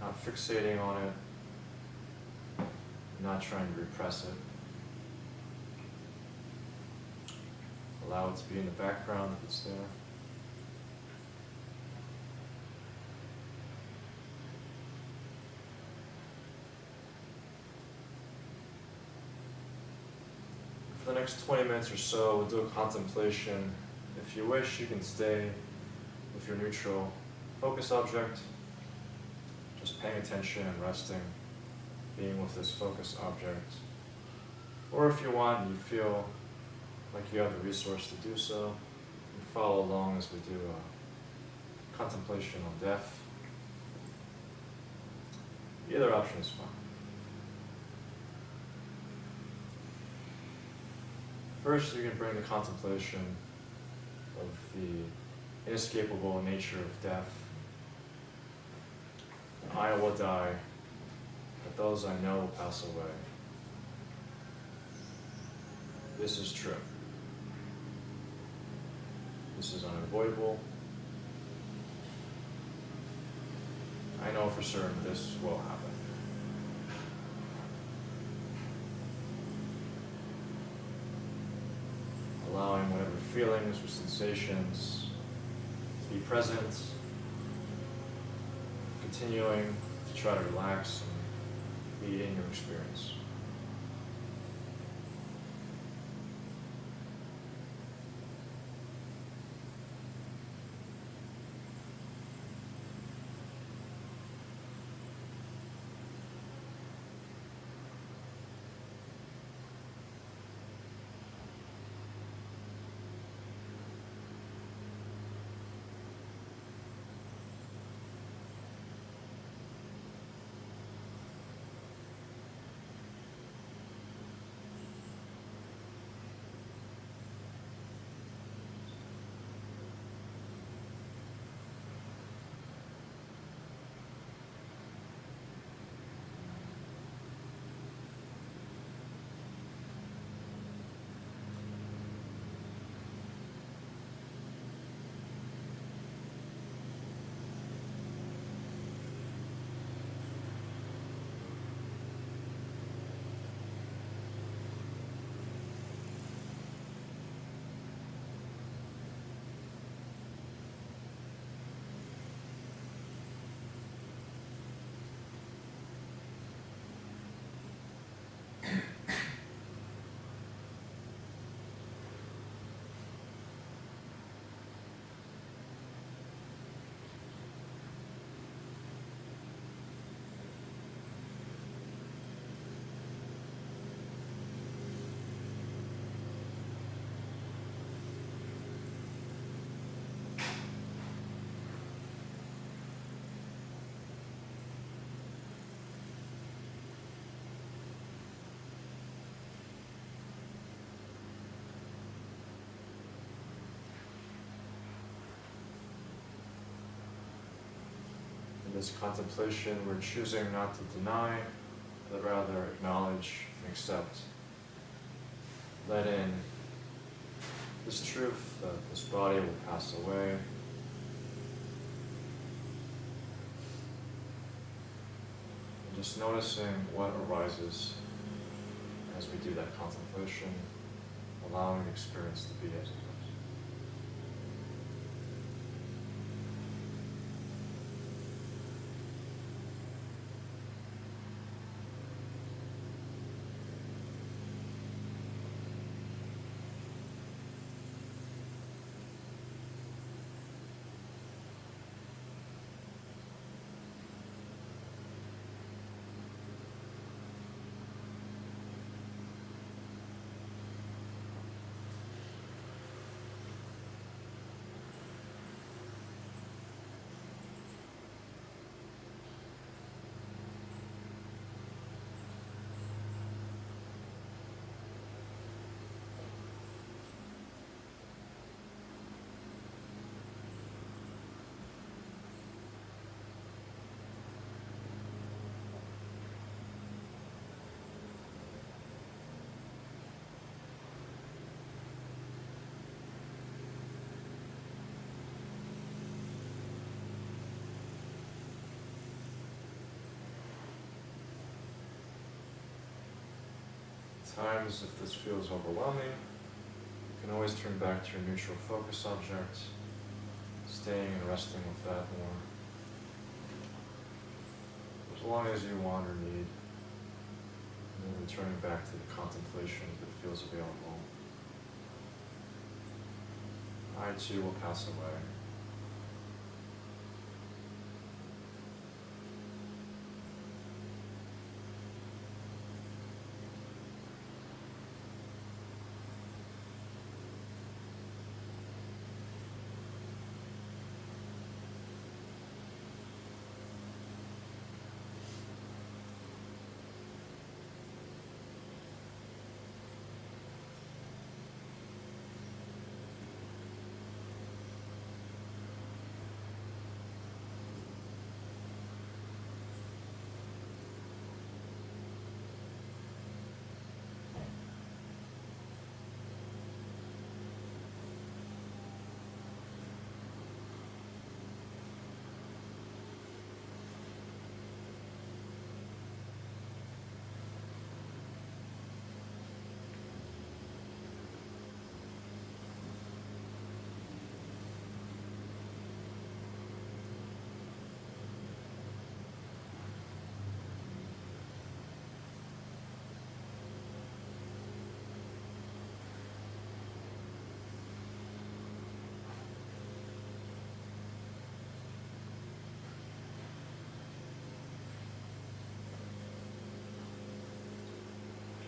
not fixating on it, not trying to repress it. Allow it to be in the background if it's there. For the next 20 minutes or so, we'll do a contemplation. If you wish, you can stay with your neutral focus object, just paying attention and resting, being with this focus object. Or if you want and you feel like you have the resource to do so, you can follow along as we do a contemplation on death. Either option is fine. First, you can bring the contemplation of the inescapable nature of death. I will die, but those I know will pass away. This is true. This is unavoidable. I know for certain this will happen. Allowing whatever feelings or sensations to be present, continuing to try to relax and be in your experience. this contemplation, we're choosing not to deny, but rather acknowledge and accept. Let in this truth that this body will pass away. And just noticing what arises as we do that contemplation, allowing the experience to be as it is. Times, if this feels overwhelming, you can always turn back to your neutral focus object, staying and resting with that more. As long as you want or need, and then returning back to the contemplation if it feels available. I too will pass away.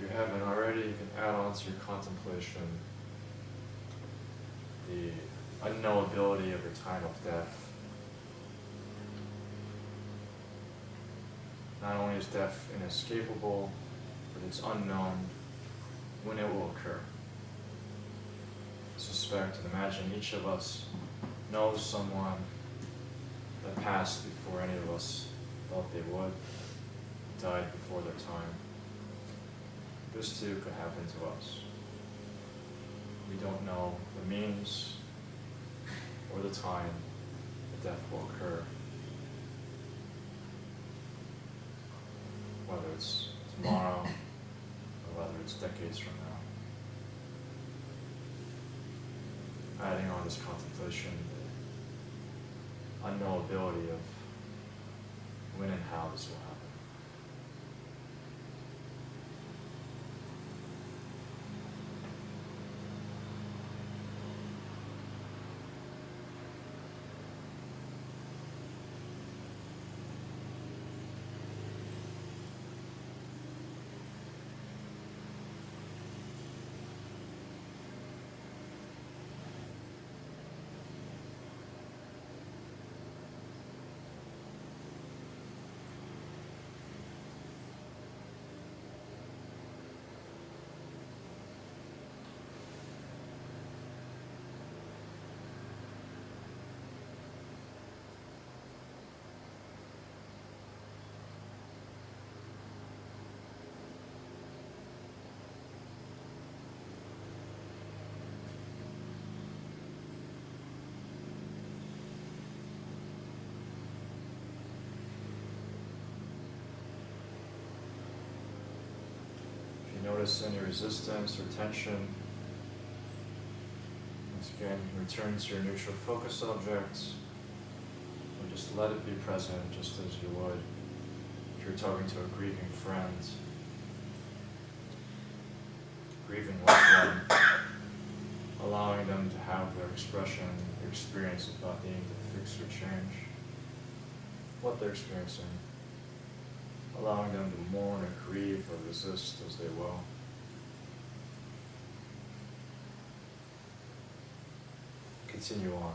If you haven't already, you can add on to your contemplation the unknowability of your time of death. Not only is death inescapable, but it's unknown when it will occur. Suspect and imagine each of us knows someone that passed before any of us thought they would, died before their time. This too could happen to us. We don't know the means or the time that death will occur. Whether it's tomorrow or whether it's decades from now. Adding on this contemplation, the unknowability of when and how this will happen. Notice any resistance or tension. Once again, return to your neutral focus object, and just let it be present just as you would if you're talking to a grieving friend, grieving loved one, allowing them to have their expression, their experience without needing to fix or change what they're experiencing, allowing them to mourn or grieve or resist as they will. Continue on.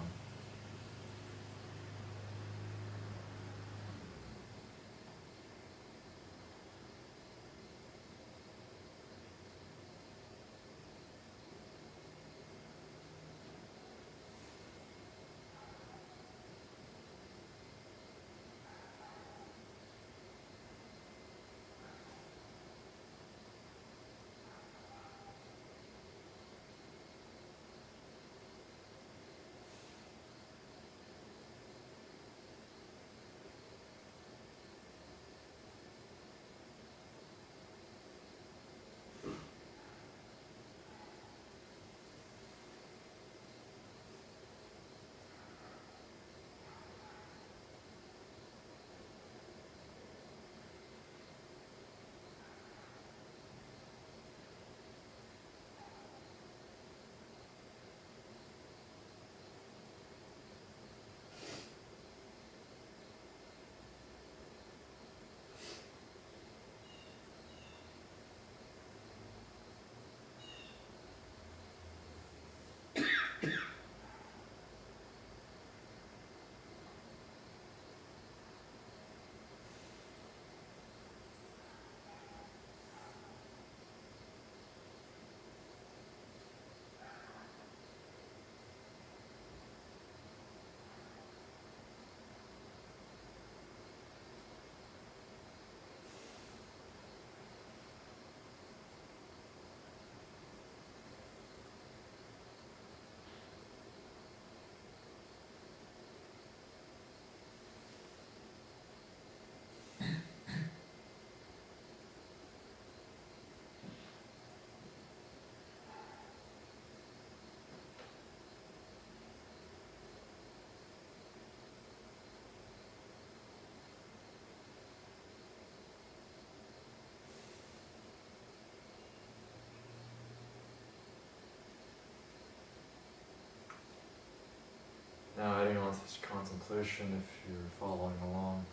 Now adding on to this contemplation, if you're following along,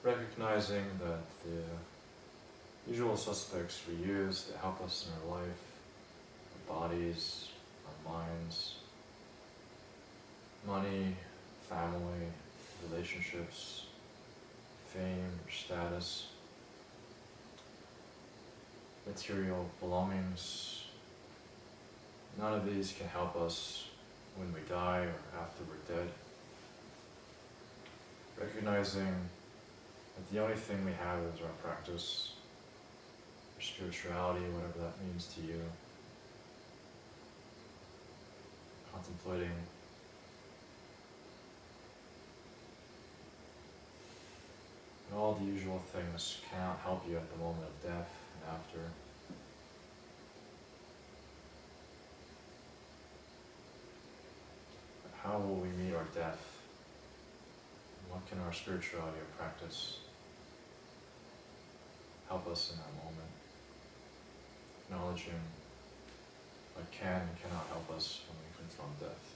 recognizing that the usual suspects we use to help us in our life, our bodies, our minds, money, family, relationships, fame or status, material belongings, none of these can help us when we die or after we're dead. Recognizing that the only thing we have is our practice, our spirituality, whatever that means to you. Contemplating and all the usual things cannot help you at the moment of death and after. How will we meet our death? What can our spirituality or practice help us in that moment? Acknowledging what can and cannot help us when we confront death.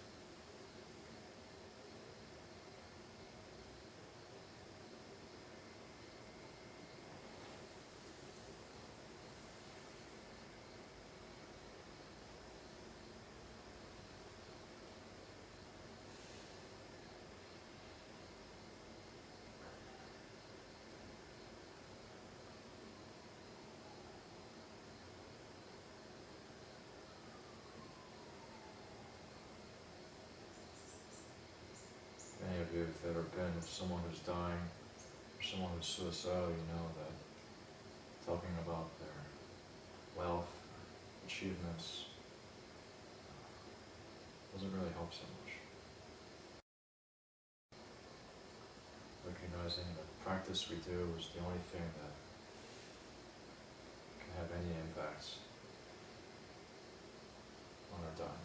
Many of you have ever been with someone who's dying, or someone who's suicidal, you know that talking about their wealth, achievements, doesn't really help so much. Recognizing that the practice we do is the only thing that have any impacts on our time.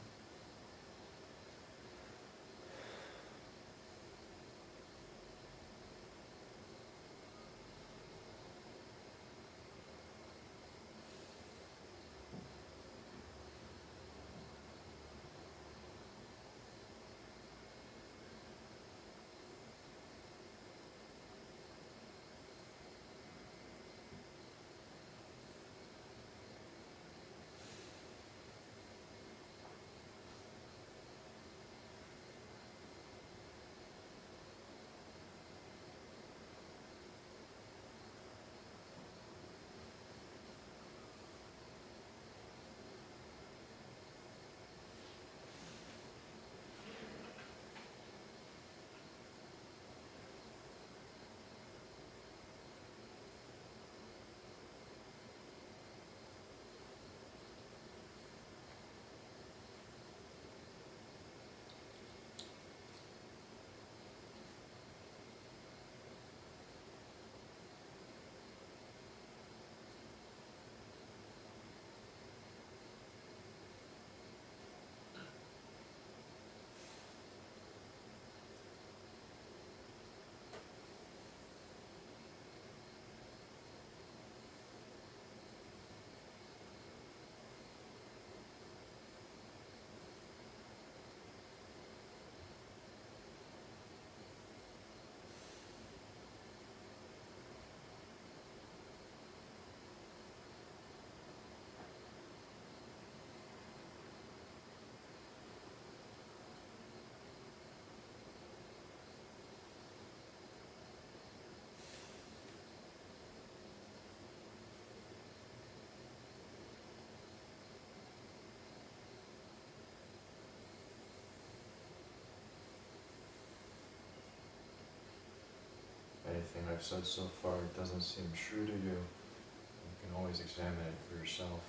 Anything I've said so far doesn't seem true to you, you can always examine it for yourself,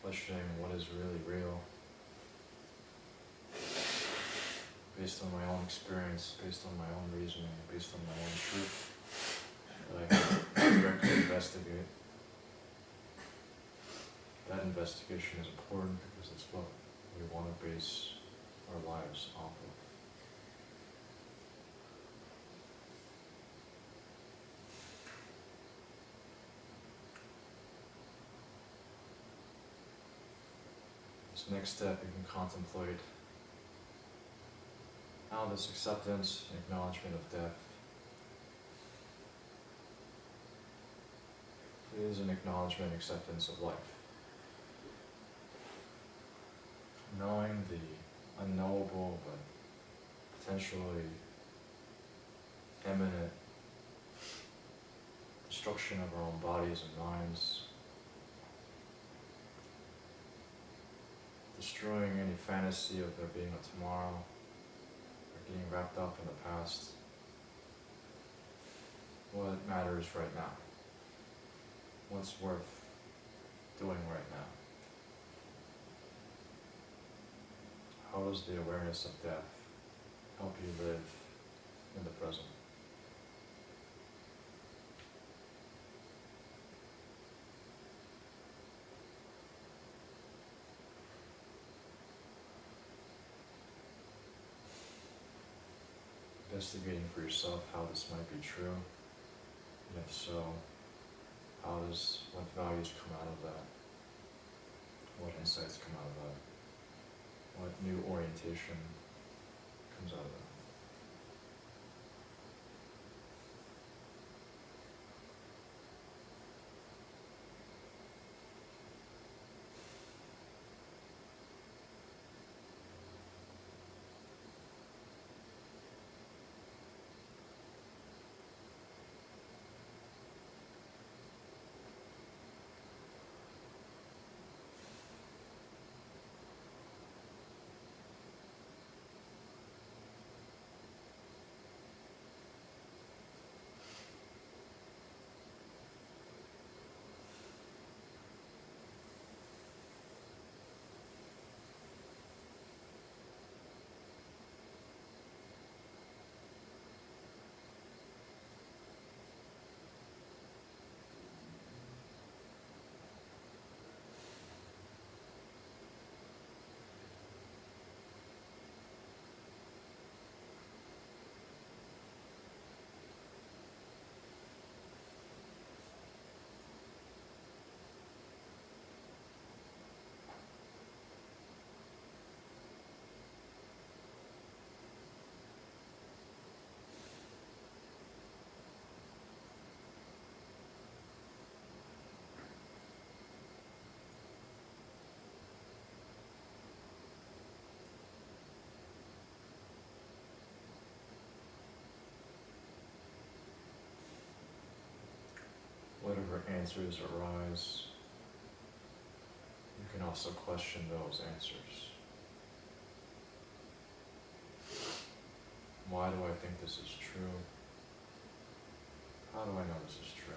questioning what is really real, based on my own experience, based on my own reasoning, based on my own truth, that I can directly investigate. That investigation is important because it's what we want to base our lives off of. This next step, you can contemplate how this acceptance and acknowledgement of death is an acknowledgement and acceptance of life. Knowing the unknowable but potentially imminent destruction of our own bodies and minds, destroying any fantasy of there being a tomorrow, or getting wrapped up in the past. What matters right now? What's worth doing right now? How does the awareness of death help you live in the present? Investigating for yourself how this might be true, and if so, what values come out of that? What insights come out of that? What new orientation comes out of that? whatever answers arise, you can also question those answers. Why do I think this is true? How do I know this is true?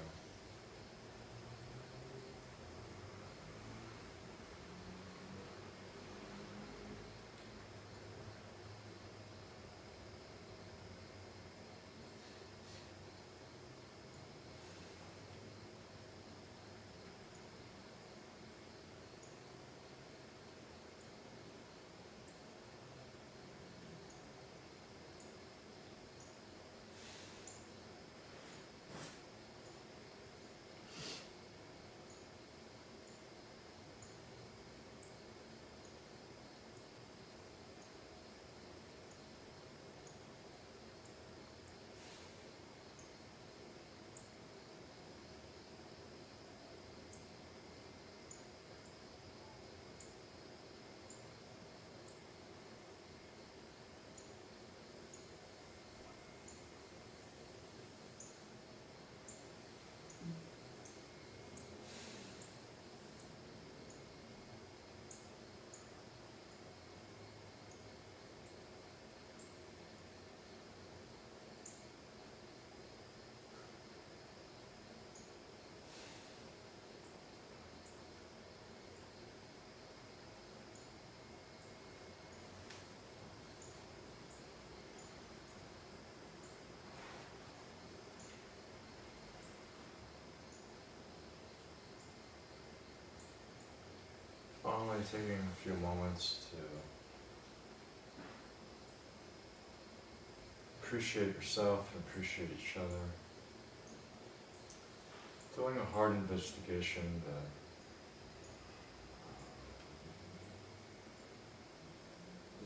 Finally, taking a few moments to appreciate yourself and appreciate each other. Doing a hard investigation that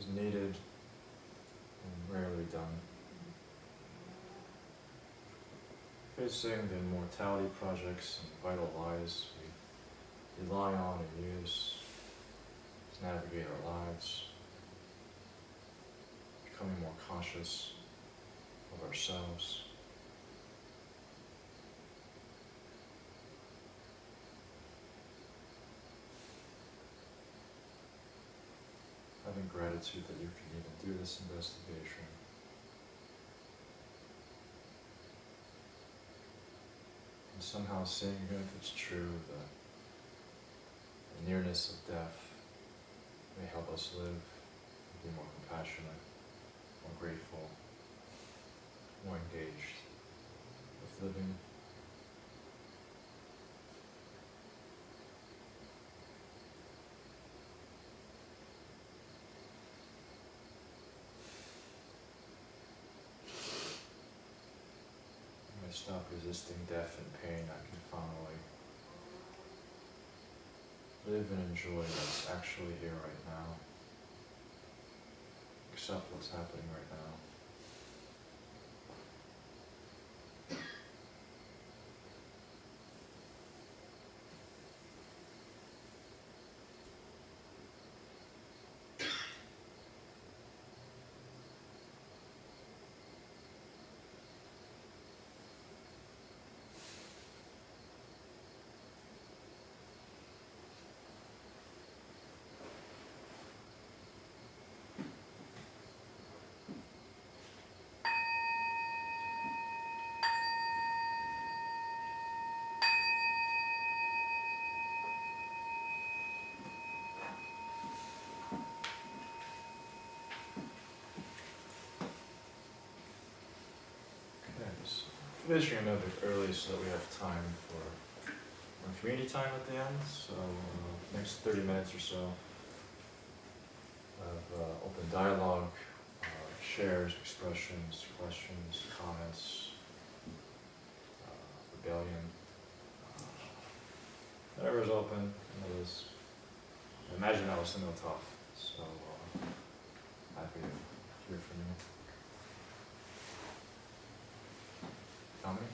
is needed and rarely done. Facing the immortality projects and vital lies we rely on and use to navigate our lives, becoming more conscious of ourselves. Having gratitude that you can even do this investigation. And somehow seeing, even if it's true, that the nearness of death may help us live, be more compassionate, more grateful, more engaged with living. When I stop resisting death and pain, I can finally live and enjoy what's actually here right now. Accept what's happening right now. Finishing a little bit early so that we have time for community time at the end. So next 30 minutes or so of open dialogue, shares, expressions, questions, comments, rebellion, whatever is open. I imagine that was a little tough, so happy to hear from you. Tommy?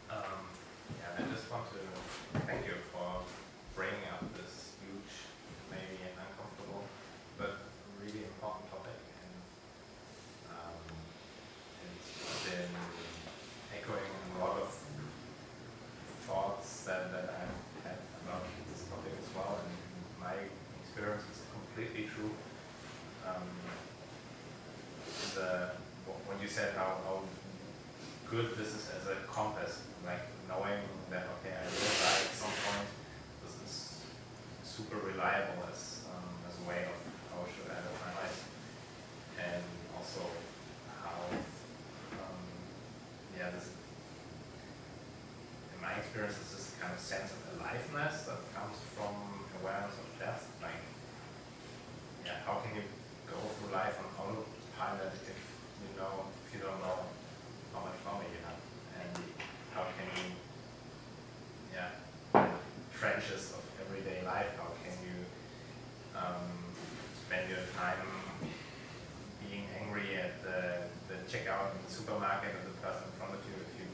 Yeah, I just want to thank you for bringing up this huge, maybe uncomfortable, but really important topic. And it's been echoing a lot of good this is as a compass, like knowing that, okay, I will die at some point. This is super reliable as a way of how should I live my life. And also how, this, in my experience, is this kind of sense of aliveness that comes from awareness of death. Like, how can you go through life on autopilot if you don't know how much longer you have, and how can you, trenches of everyday life, how can you spend your time being angry at the checkout in the supermarket or the person in front of you if you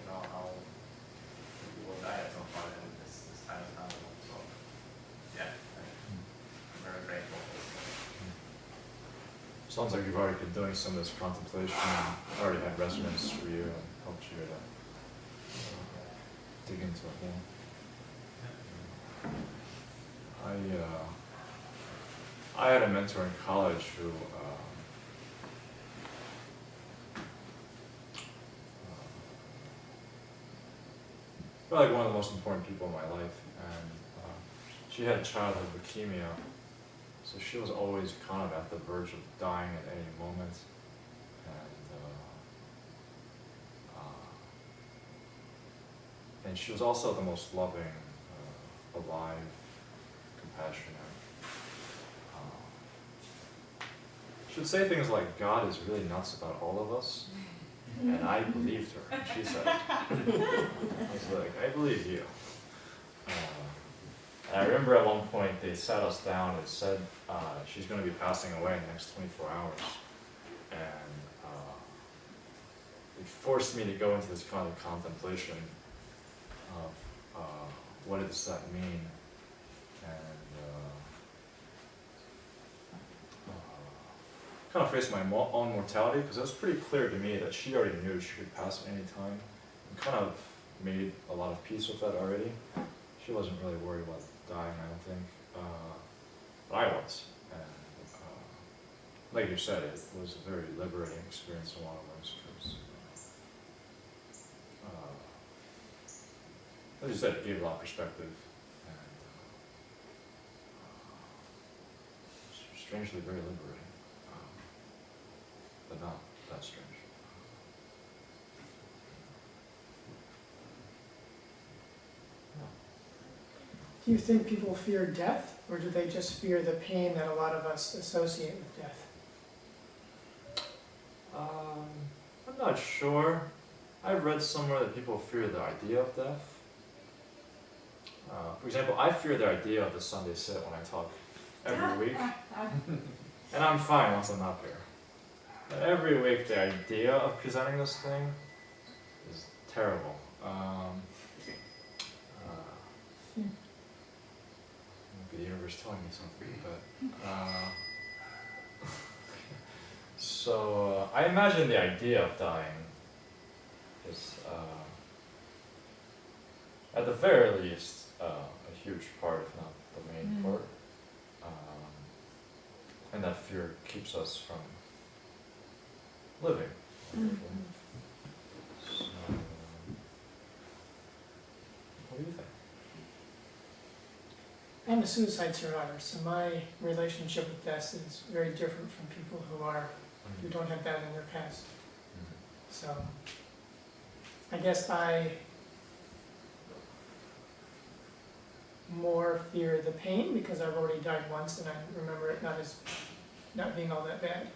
know how you will die at some point, and this time is not. So I'm very grateful for this. Sounds like you've already been doing some of this contemplation and already had resonance for you and helped you to dig into it more. I had a mentor in college who probably one of the most important people in my life, and she had childhood leukemia, so she was always kind of at the verge of dying at any moment, and she was also the most loving, alive, compassionate. She would say things like, God is really nuts about all of us, and I believed her. She said, I was like, I believe you. And I remember at one point they sat us down and said she's going to be passing away in the next 24 hours. And it forced me to go into this kind of contemplation of what does that mean? And kind of face my own mortality, because it was pretty clear to me that she already knew she could pass at any time, and kind of made a lot of peace with that already. She wasn't really worried about dying, I don't think, but I was. And like you said, it was a very liberating experience in a lot of ways, because as you said, it gave a lot of perspective, and strangely very liberating. But not that strange. Do you think people fear death, or do they just fear the pain that a lot of us associate with death? I'm not sure. I read somewhere that people fear the idea of death. For example, I fear the idea of the Sunday sit when I talk every week. And I'm fine once I'm up here. But every week the idea of presenting this thing is terrible. The universe telling me something, but so I imagine the idea of dying is at the very least a huge part, if not the main part, and that fear keeps us from living. So, what do you think? I'm a suicide survivor, so my relationship with death is very different from people who don't have that in their past. So I guess I more fear the pain because I've already died once and I remember it not being all that bad.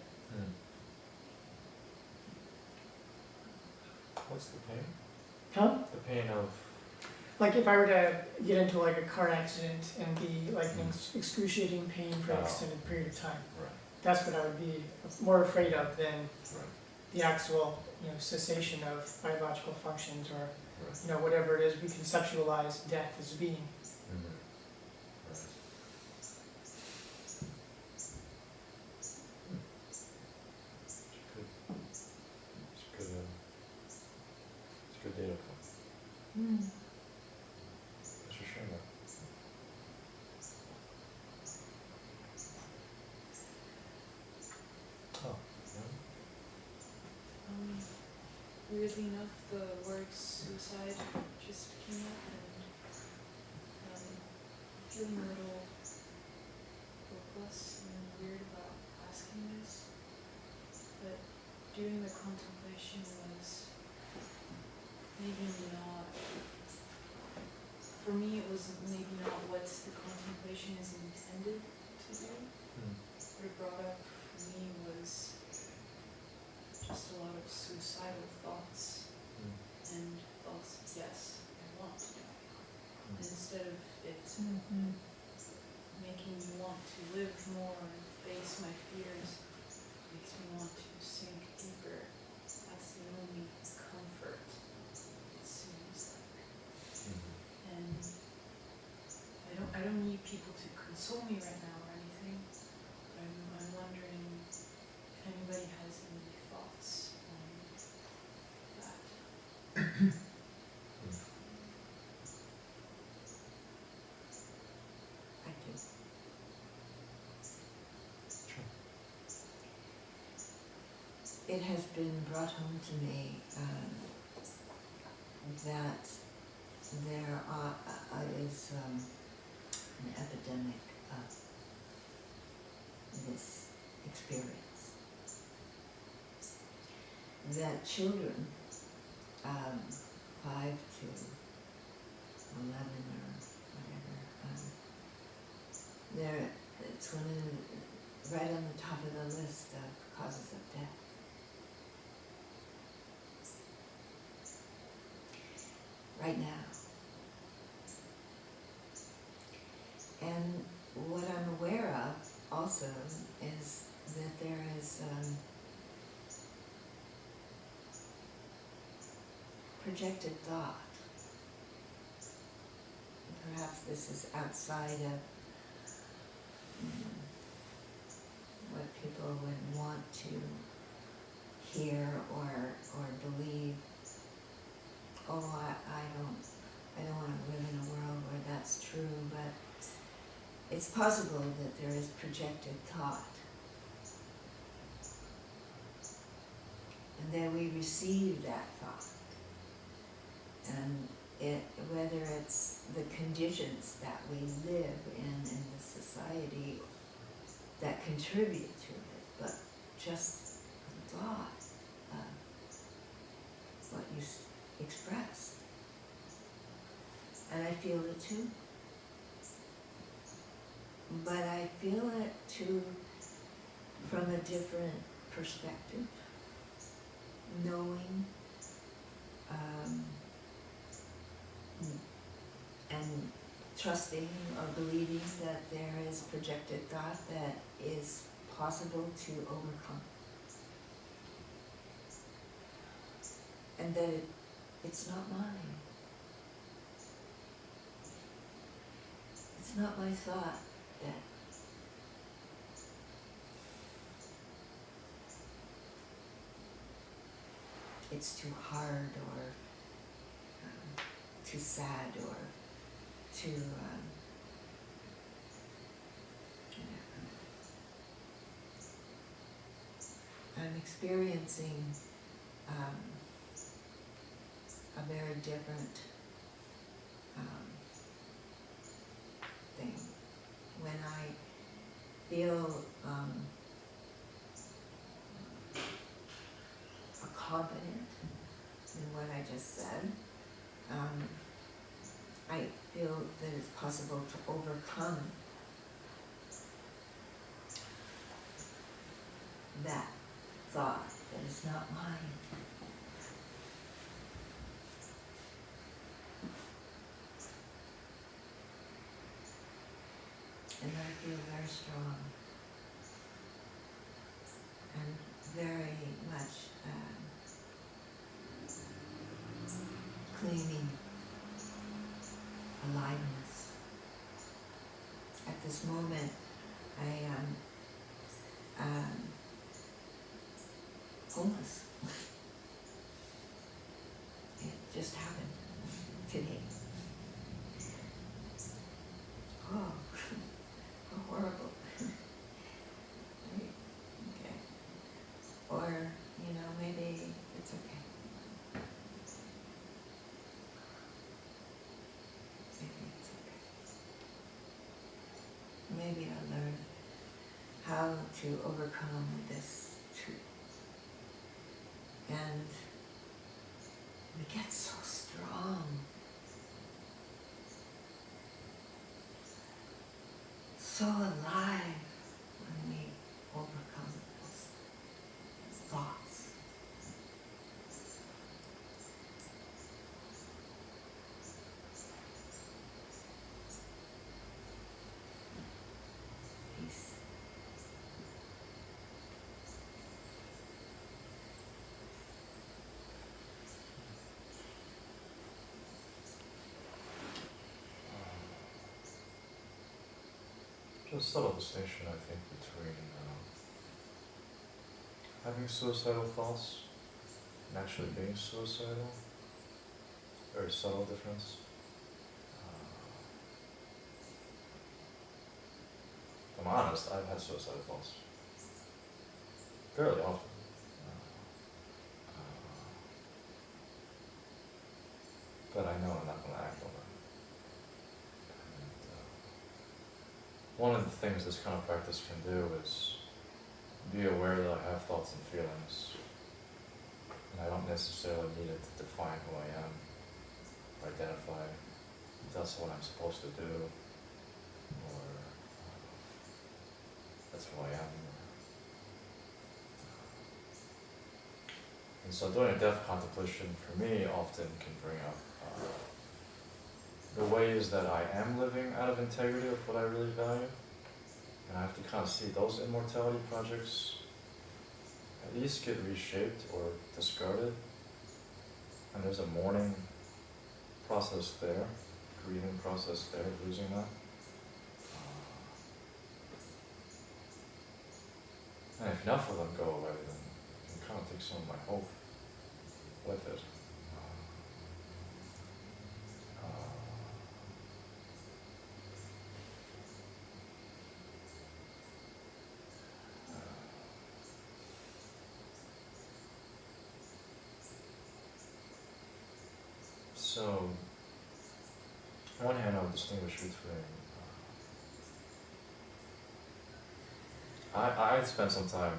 What's the pain? Huh? The pain of... Like if I were to get into like a car accident and be like in excruciating pain for an extended period of time, Right. that's what I would be more afraid of than Right. the actual, cessation of biological functions or, Right. Whatever it is we conceptualize death as being. Right. It's a good data point. Thanks for sharing that. Oh, weirdly enough, the word suicide just came up, and feeling a little hopeless and weird about asking this. But doing the contemplation was maybe not, for me it was maybe not what the contemplation is intended to do. What it brought up for me was just a lot of suicidal thoughts, and thoughts, yes, I want to die. Instead of it making me want to live more and face my fears, makes me want to sink deeper. That's the only comfort, it seems like. And I don't need people to console me right now or anything. But I'm wondering if anybody has any thoughts on that. I do. It has been brought home to me that there is an epidemic of this experience. That children, 5 to 11 or whatever, it's one of right on the top of the list of causes of death. Right now. And what I'm aware of also is that there is projected thought. Perhaps this is outside of what people would want to hear or believe. Oh, I don't want to live in a world where that's true, but it's possible that there is projected thought. And then we receive that thought. And whether it's the conditions that we live in the society that contribute to it, but just the thought of what you expressed. And I feel it too. But I feel it too from a different perspective, knowing and trusting or believing that there is projected thought that is possible to overcome. And that it's not mine. It's not my thought that it's too hard or too sad or too I'm experiencing a very different thing. When I feel confident in what I just said, I feel that it's possible to overcome that thought that is not mine. And I feel very strong and very much claiming aliveness. At this moment, I am homeless. It just happened today. Oh, how horrible. Right? Okay. Or, maybe it's okay. to overcome this truth. And we get so strong, so alive when we overcome those thoughts. Peace. Just a subtle distinction, I think, between having suicidal thoughts and actually being suicidal. Very subtle difference. If I'm honest, I've had suicidal thoughts fairly often. But I know I'm not going to act on them. One of the things this kind of practice can do is be aware that I have thoughts and feelings, and I don't necessarily need it to define who I am, or identify if that's what I'm supposed to do, or that's who I am. And so doing a death contemplation for me often can bring up the ways that I am living out of integrity of what I really value. And I have to kind of see those immortality projects at least get reshaped or discarded. And there's a mourning process there, grieving process there, losing that. And if enough of them go away, then I can kind of take some of my hope with it. So, on one hand, I would distinguish between. I spent some time.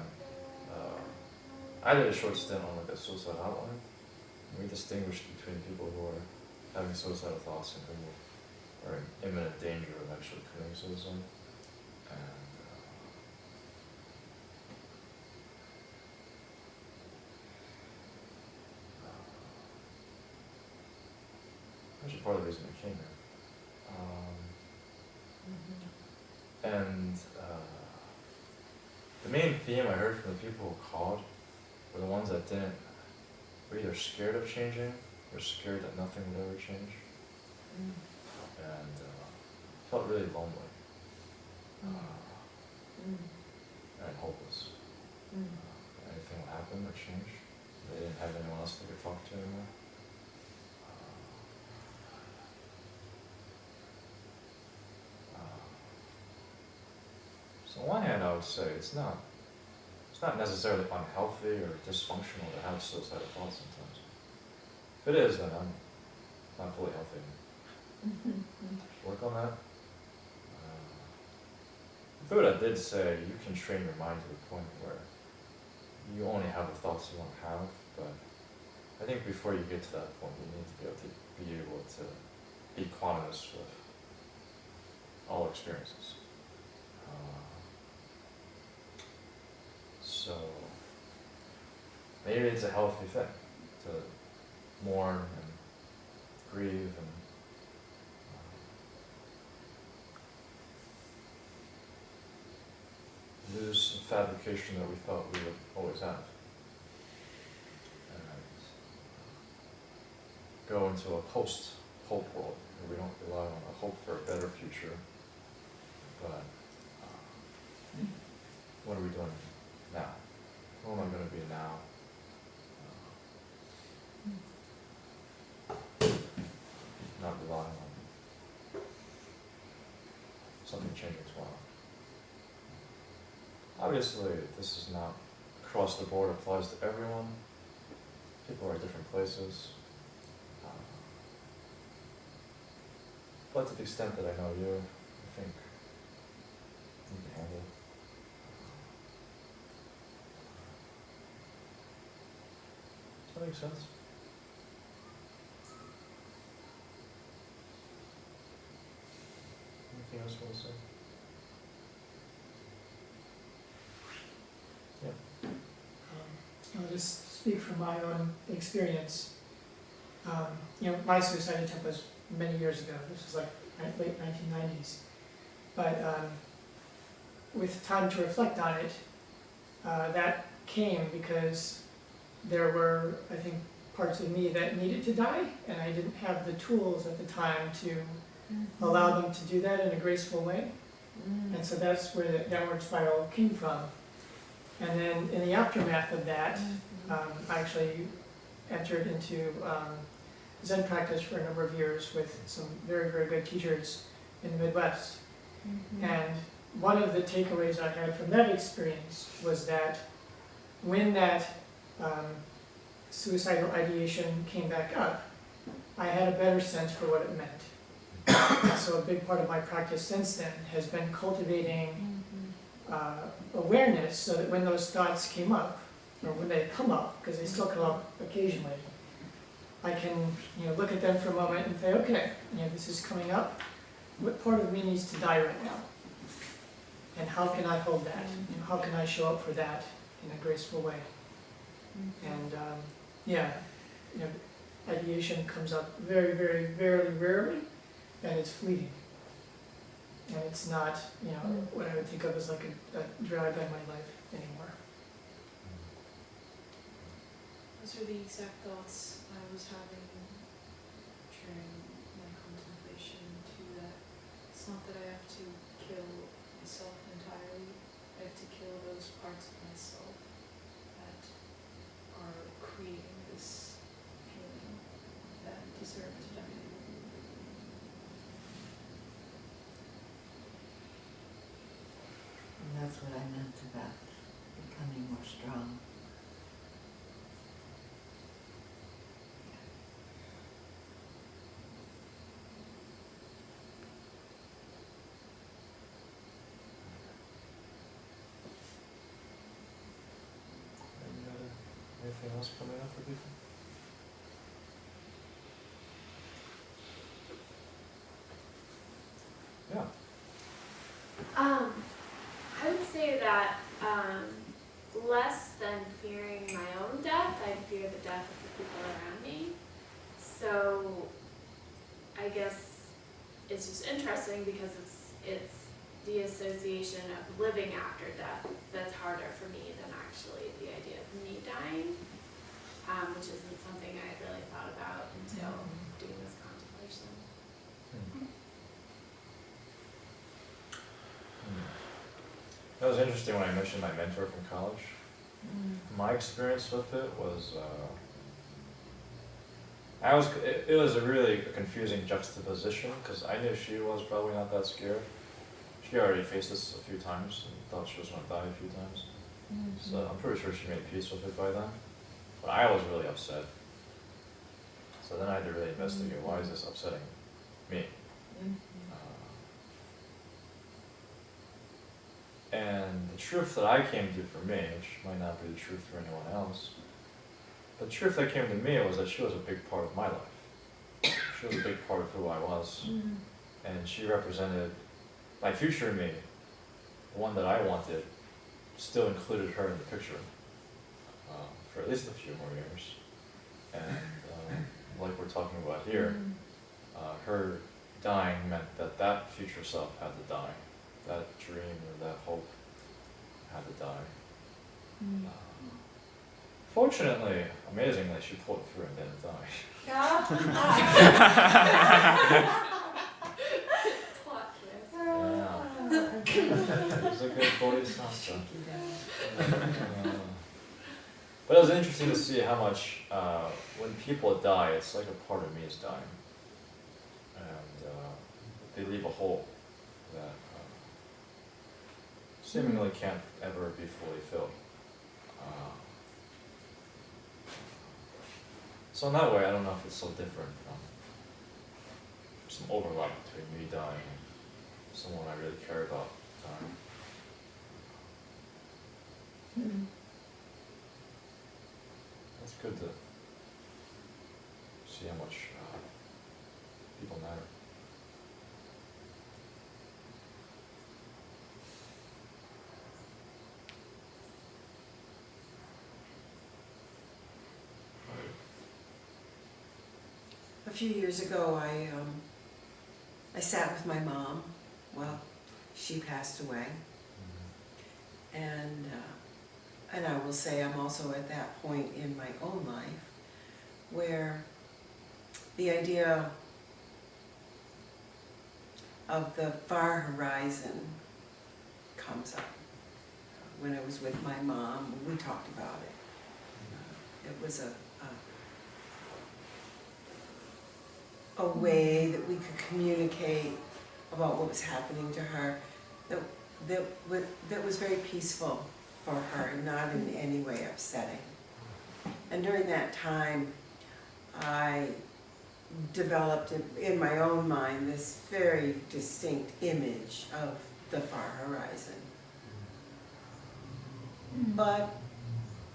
I did a short stint on like a suicide hotline. We distinguished between people who are having suicidal thoughts and who are in imminent danger of actually committing suicide. And actually part of the reason we came here. And the main theme I heard from the people who called were the ones that were either scared of changing or scared that nothing would ever change. And felt really lonely and hopeless. Anything would happen or change. They didn't have anyone else they could talk to anymore. So on one hand, I would say it's not necessarily unhealthy or dysfunctional to have suicidal thoughts sometimes. If it is, then I'm not fully healthy. Work on that. Buddha did say you can train your mind to the point where you only have the thoughts you want to have, but I think before you get to that point, you need to be able to be equanimous with all experiences. So maybe it's a healthy thing to mourn and grieve and lose the fabrication that we thought we would always have. And go into a post-hope world where we don't rely on a hope for a better future, but what are we doing now? Who am I going to be now? Not relying on something changing tomorrow. Obviously, this is not across the board, applies to everyone. People are in different places. But to the extent that I know you, I think you can handle it. makes sense. Anything else you want to say? I'll just speak from my own experience. My suicide attempt was many years ago. This was like late 1990s. But with time to reflect on it, that came because there were, I think, parts of me that needed to die, and I didn't have the tools at the time to allow them to do that in a graceful way. And so that's where the downward spiral came from. And then in the aftermath of that, I actually entered into Zen practice for a number of years with some very, very good teachers in the Midwest. And one of the takeaways I had from that experience was that when that suicidal ideation came back up, I had a better sense for what it meant. So a big part of my practice since then has been cultivating awareness so that when those thoughts came up, or when they come up, because they still come up occasionally, I can look at them for a moment and say, okay, this is coming up. What part of me needs to die right now? And how can I hold that? How can I show up for that in a graceful way? And ideation comes up very, very, very rarely, and it's fleeting. And it's not, what I would think of as like a drag on my life anymore. Those are the exact thoughts I was having during my contemplation too, that it's not that I have to kill myself entirely, I have to kill those parts of myself that are creating this pain that deserve to die. And that's what I meant about becoming more strong. Anything else coming up for people? Yeah. I would say that less than fearing my own death, I fear the death of the people around me. So I guess it's just interesting because it's the association of living after death that's harder for me than actually the idea of me dying, which isn't something I had really thought about until doing this contemplation. That was interesting when I mentioned my mentor from college. My experience with it was, it was a really confusing juxtaposition because I knew she was probably not that scared. She already faced this a few times and thought she was going to die a few times. So I'm pretty sure she made peace with it by then. But I was really upset. So then I had to really investigate, why is this upsetting me? And the truth that I came to for me, which might not be the truth for anyone else, the truth that came to me was that she was a big part of my life. She was a big part of who I was. And she represented my future me, the one that I wanted, still included her in the picture for at least a few more years. And like we're talking about here, her dying meant that that future self had to die. That dream or that hope had to die. Fortunately, amazingly, she pulled through and didn't die. Plot twist. It was a good bodhisattva. But it was interesting to see how much, when people die, it's like a part of me is dying. And they leave a hole that seemingly can't ever be fully filled. So in that way, I don't know if it's so different from some overlap between me dying and someone I really care about dying. That's good to see how much people matter. A few years ago, I sat with my mom. Well, she passed away, and I will say I'm also at that point in my own life where the idea of the far horizon comes up. When I was with my mom, we talked about it. It was a way that we could communicate about what was happening to her that was very peaceful for her, not in any way upsetting. And during that time, I developed in my own mind this very distinct image of the far horizon. But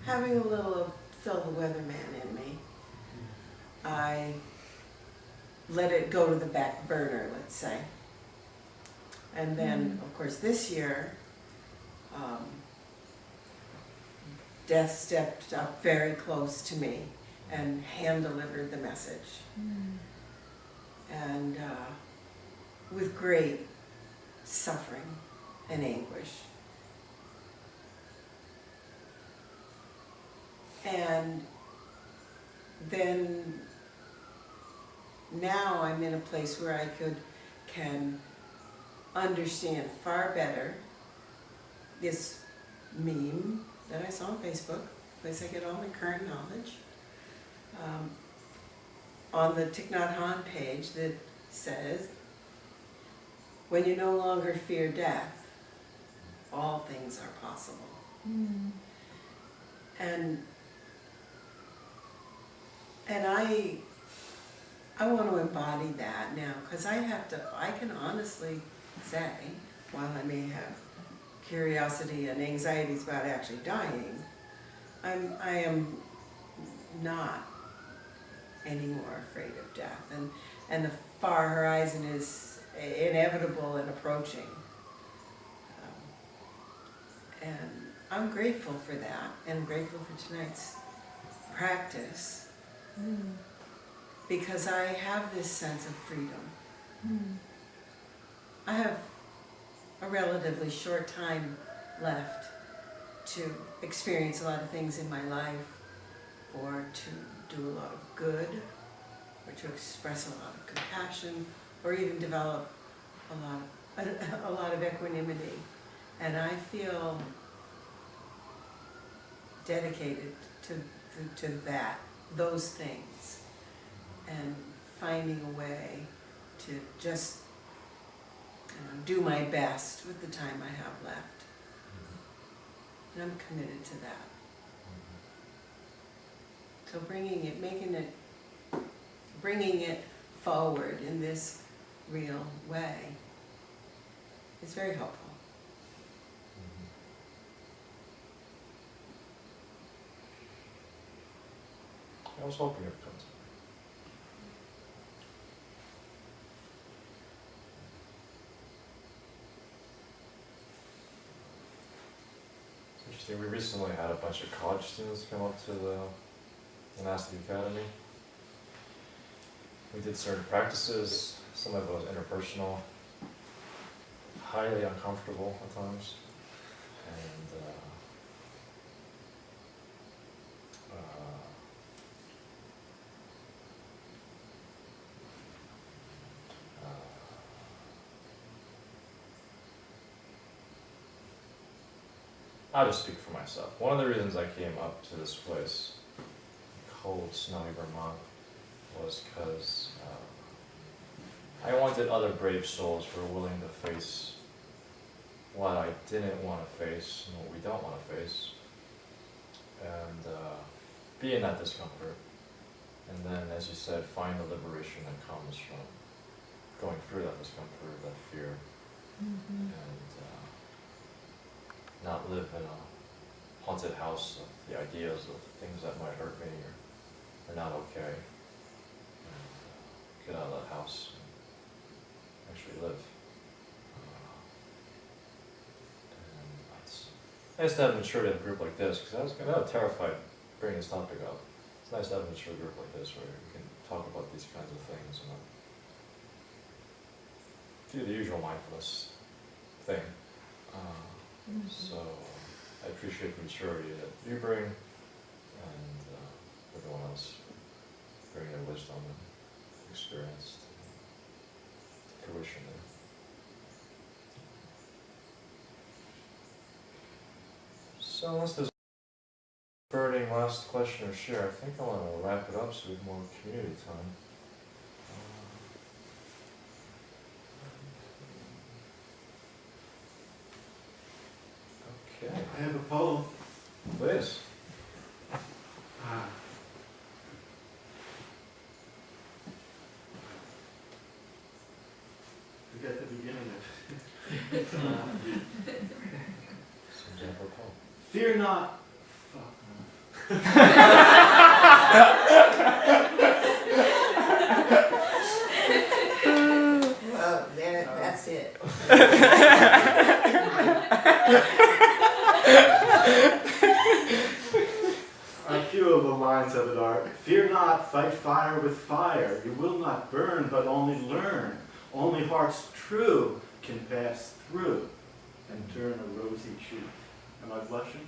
having a little of Phil the Weatherman in me, I let it go to the back burner, let's say. And then, of course, this year, death stepped up very close to me and hand-delivered the message. And with great suffering and anguish. And then now I'm in a place where I can understand far better this meme that I saw on Facebook, place I get all my current knowledge, on the Thich Nhat Hanh page that says, when you no longer fear death, all things are possible. And I want to embody that now, because I can honestly say, while I may have curiosity and anxieties about actually dying, I am not any more afraid of death. And the far horizon is inevitable and approaching. And I'm grateful for that, and grateful for tonight's practice, because I have this sense of freedom. I have a relatively short time left to experience a lot of things in my life, or to do a lot of good, or to express a lot of compassion, or even develop a lot of equanimity. And I feel dedicated to those things, and finding a way to just do my best with the time I have left. And I'm committed to that. So bringing it forward in this real way is very helpful. I was hoping it comes. It's interesting, we recently had a bunch of college students come up to the Monastic Academy. We did certain practices, some of it was interpersonal, highly uncomfortable at times, and I'll just speak for myself. One of the reasons I came up to this place, cold, snowy Vermont, was because I wanted other brave souls who were willing to face what I didn't want to face and what we don't want to face, and be in that discomfort. And then, as you said, find the liberation that comes from going through that discomfort, that fear, and not live in a haunted house of the ideas of things that might hurt me or are not okay. live. And it's nice to have maturity in a group like this, because I was kind of terrified bringing this topic up. It's nice to have a mature group like this where we can talk about these kinds of things and not do the usual mindfulness thing. So I appreciate the maturity that you bring, and everyone else bring their wisdom and experience to fruition there. So unless there's a burning last question or share, I think I want to wrap it up so we have more community time. Okay. I have a poem. Please. Forget the beginning of it. Seems apropos. Fear not. Well, there, that's it. A few of the lines of it are, fear not, fight fire with fire. You will not burn, but only learn. Only hearts true can pass through and turn a rosy cheek. Am I blushing?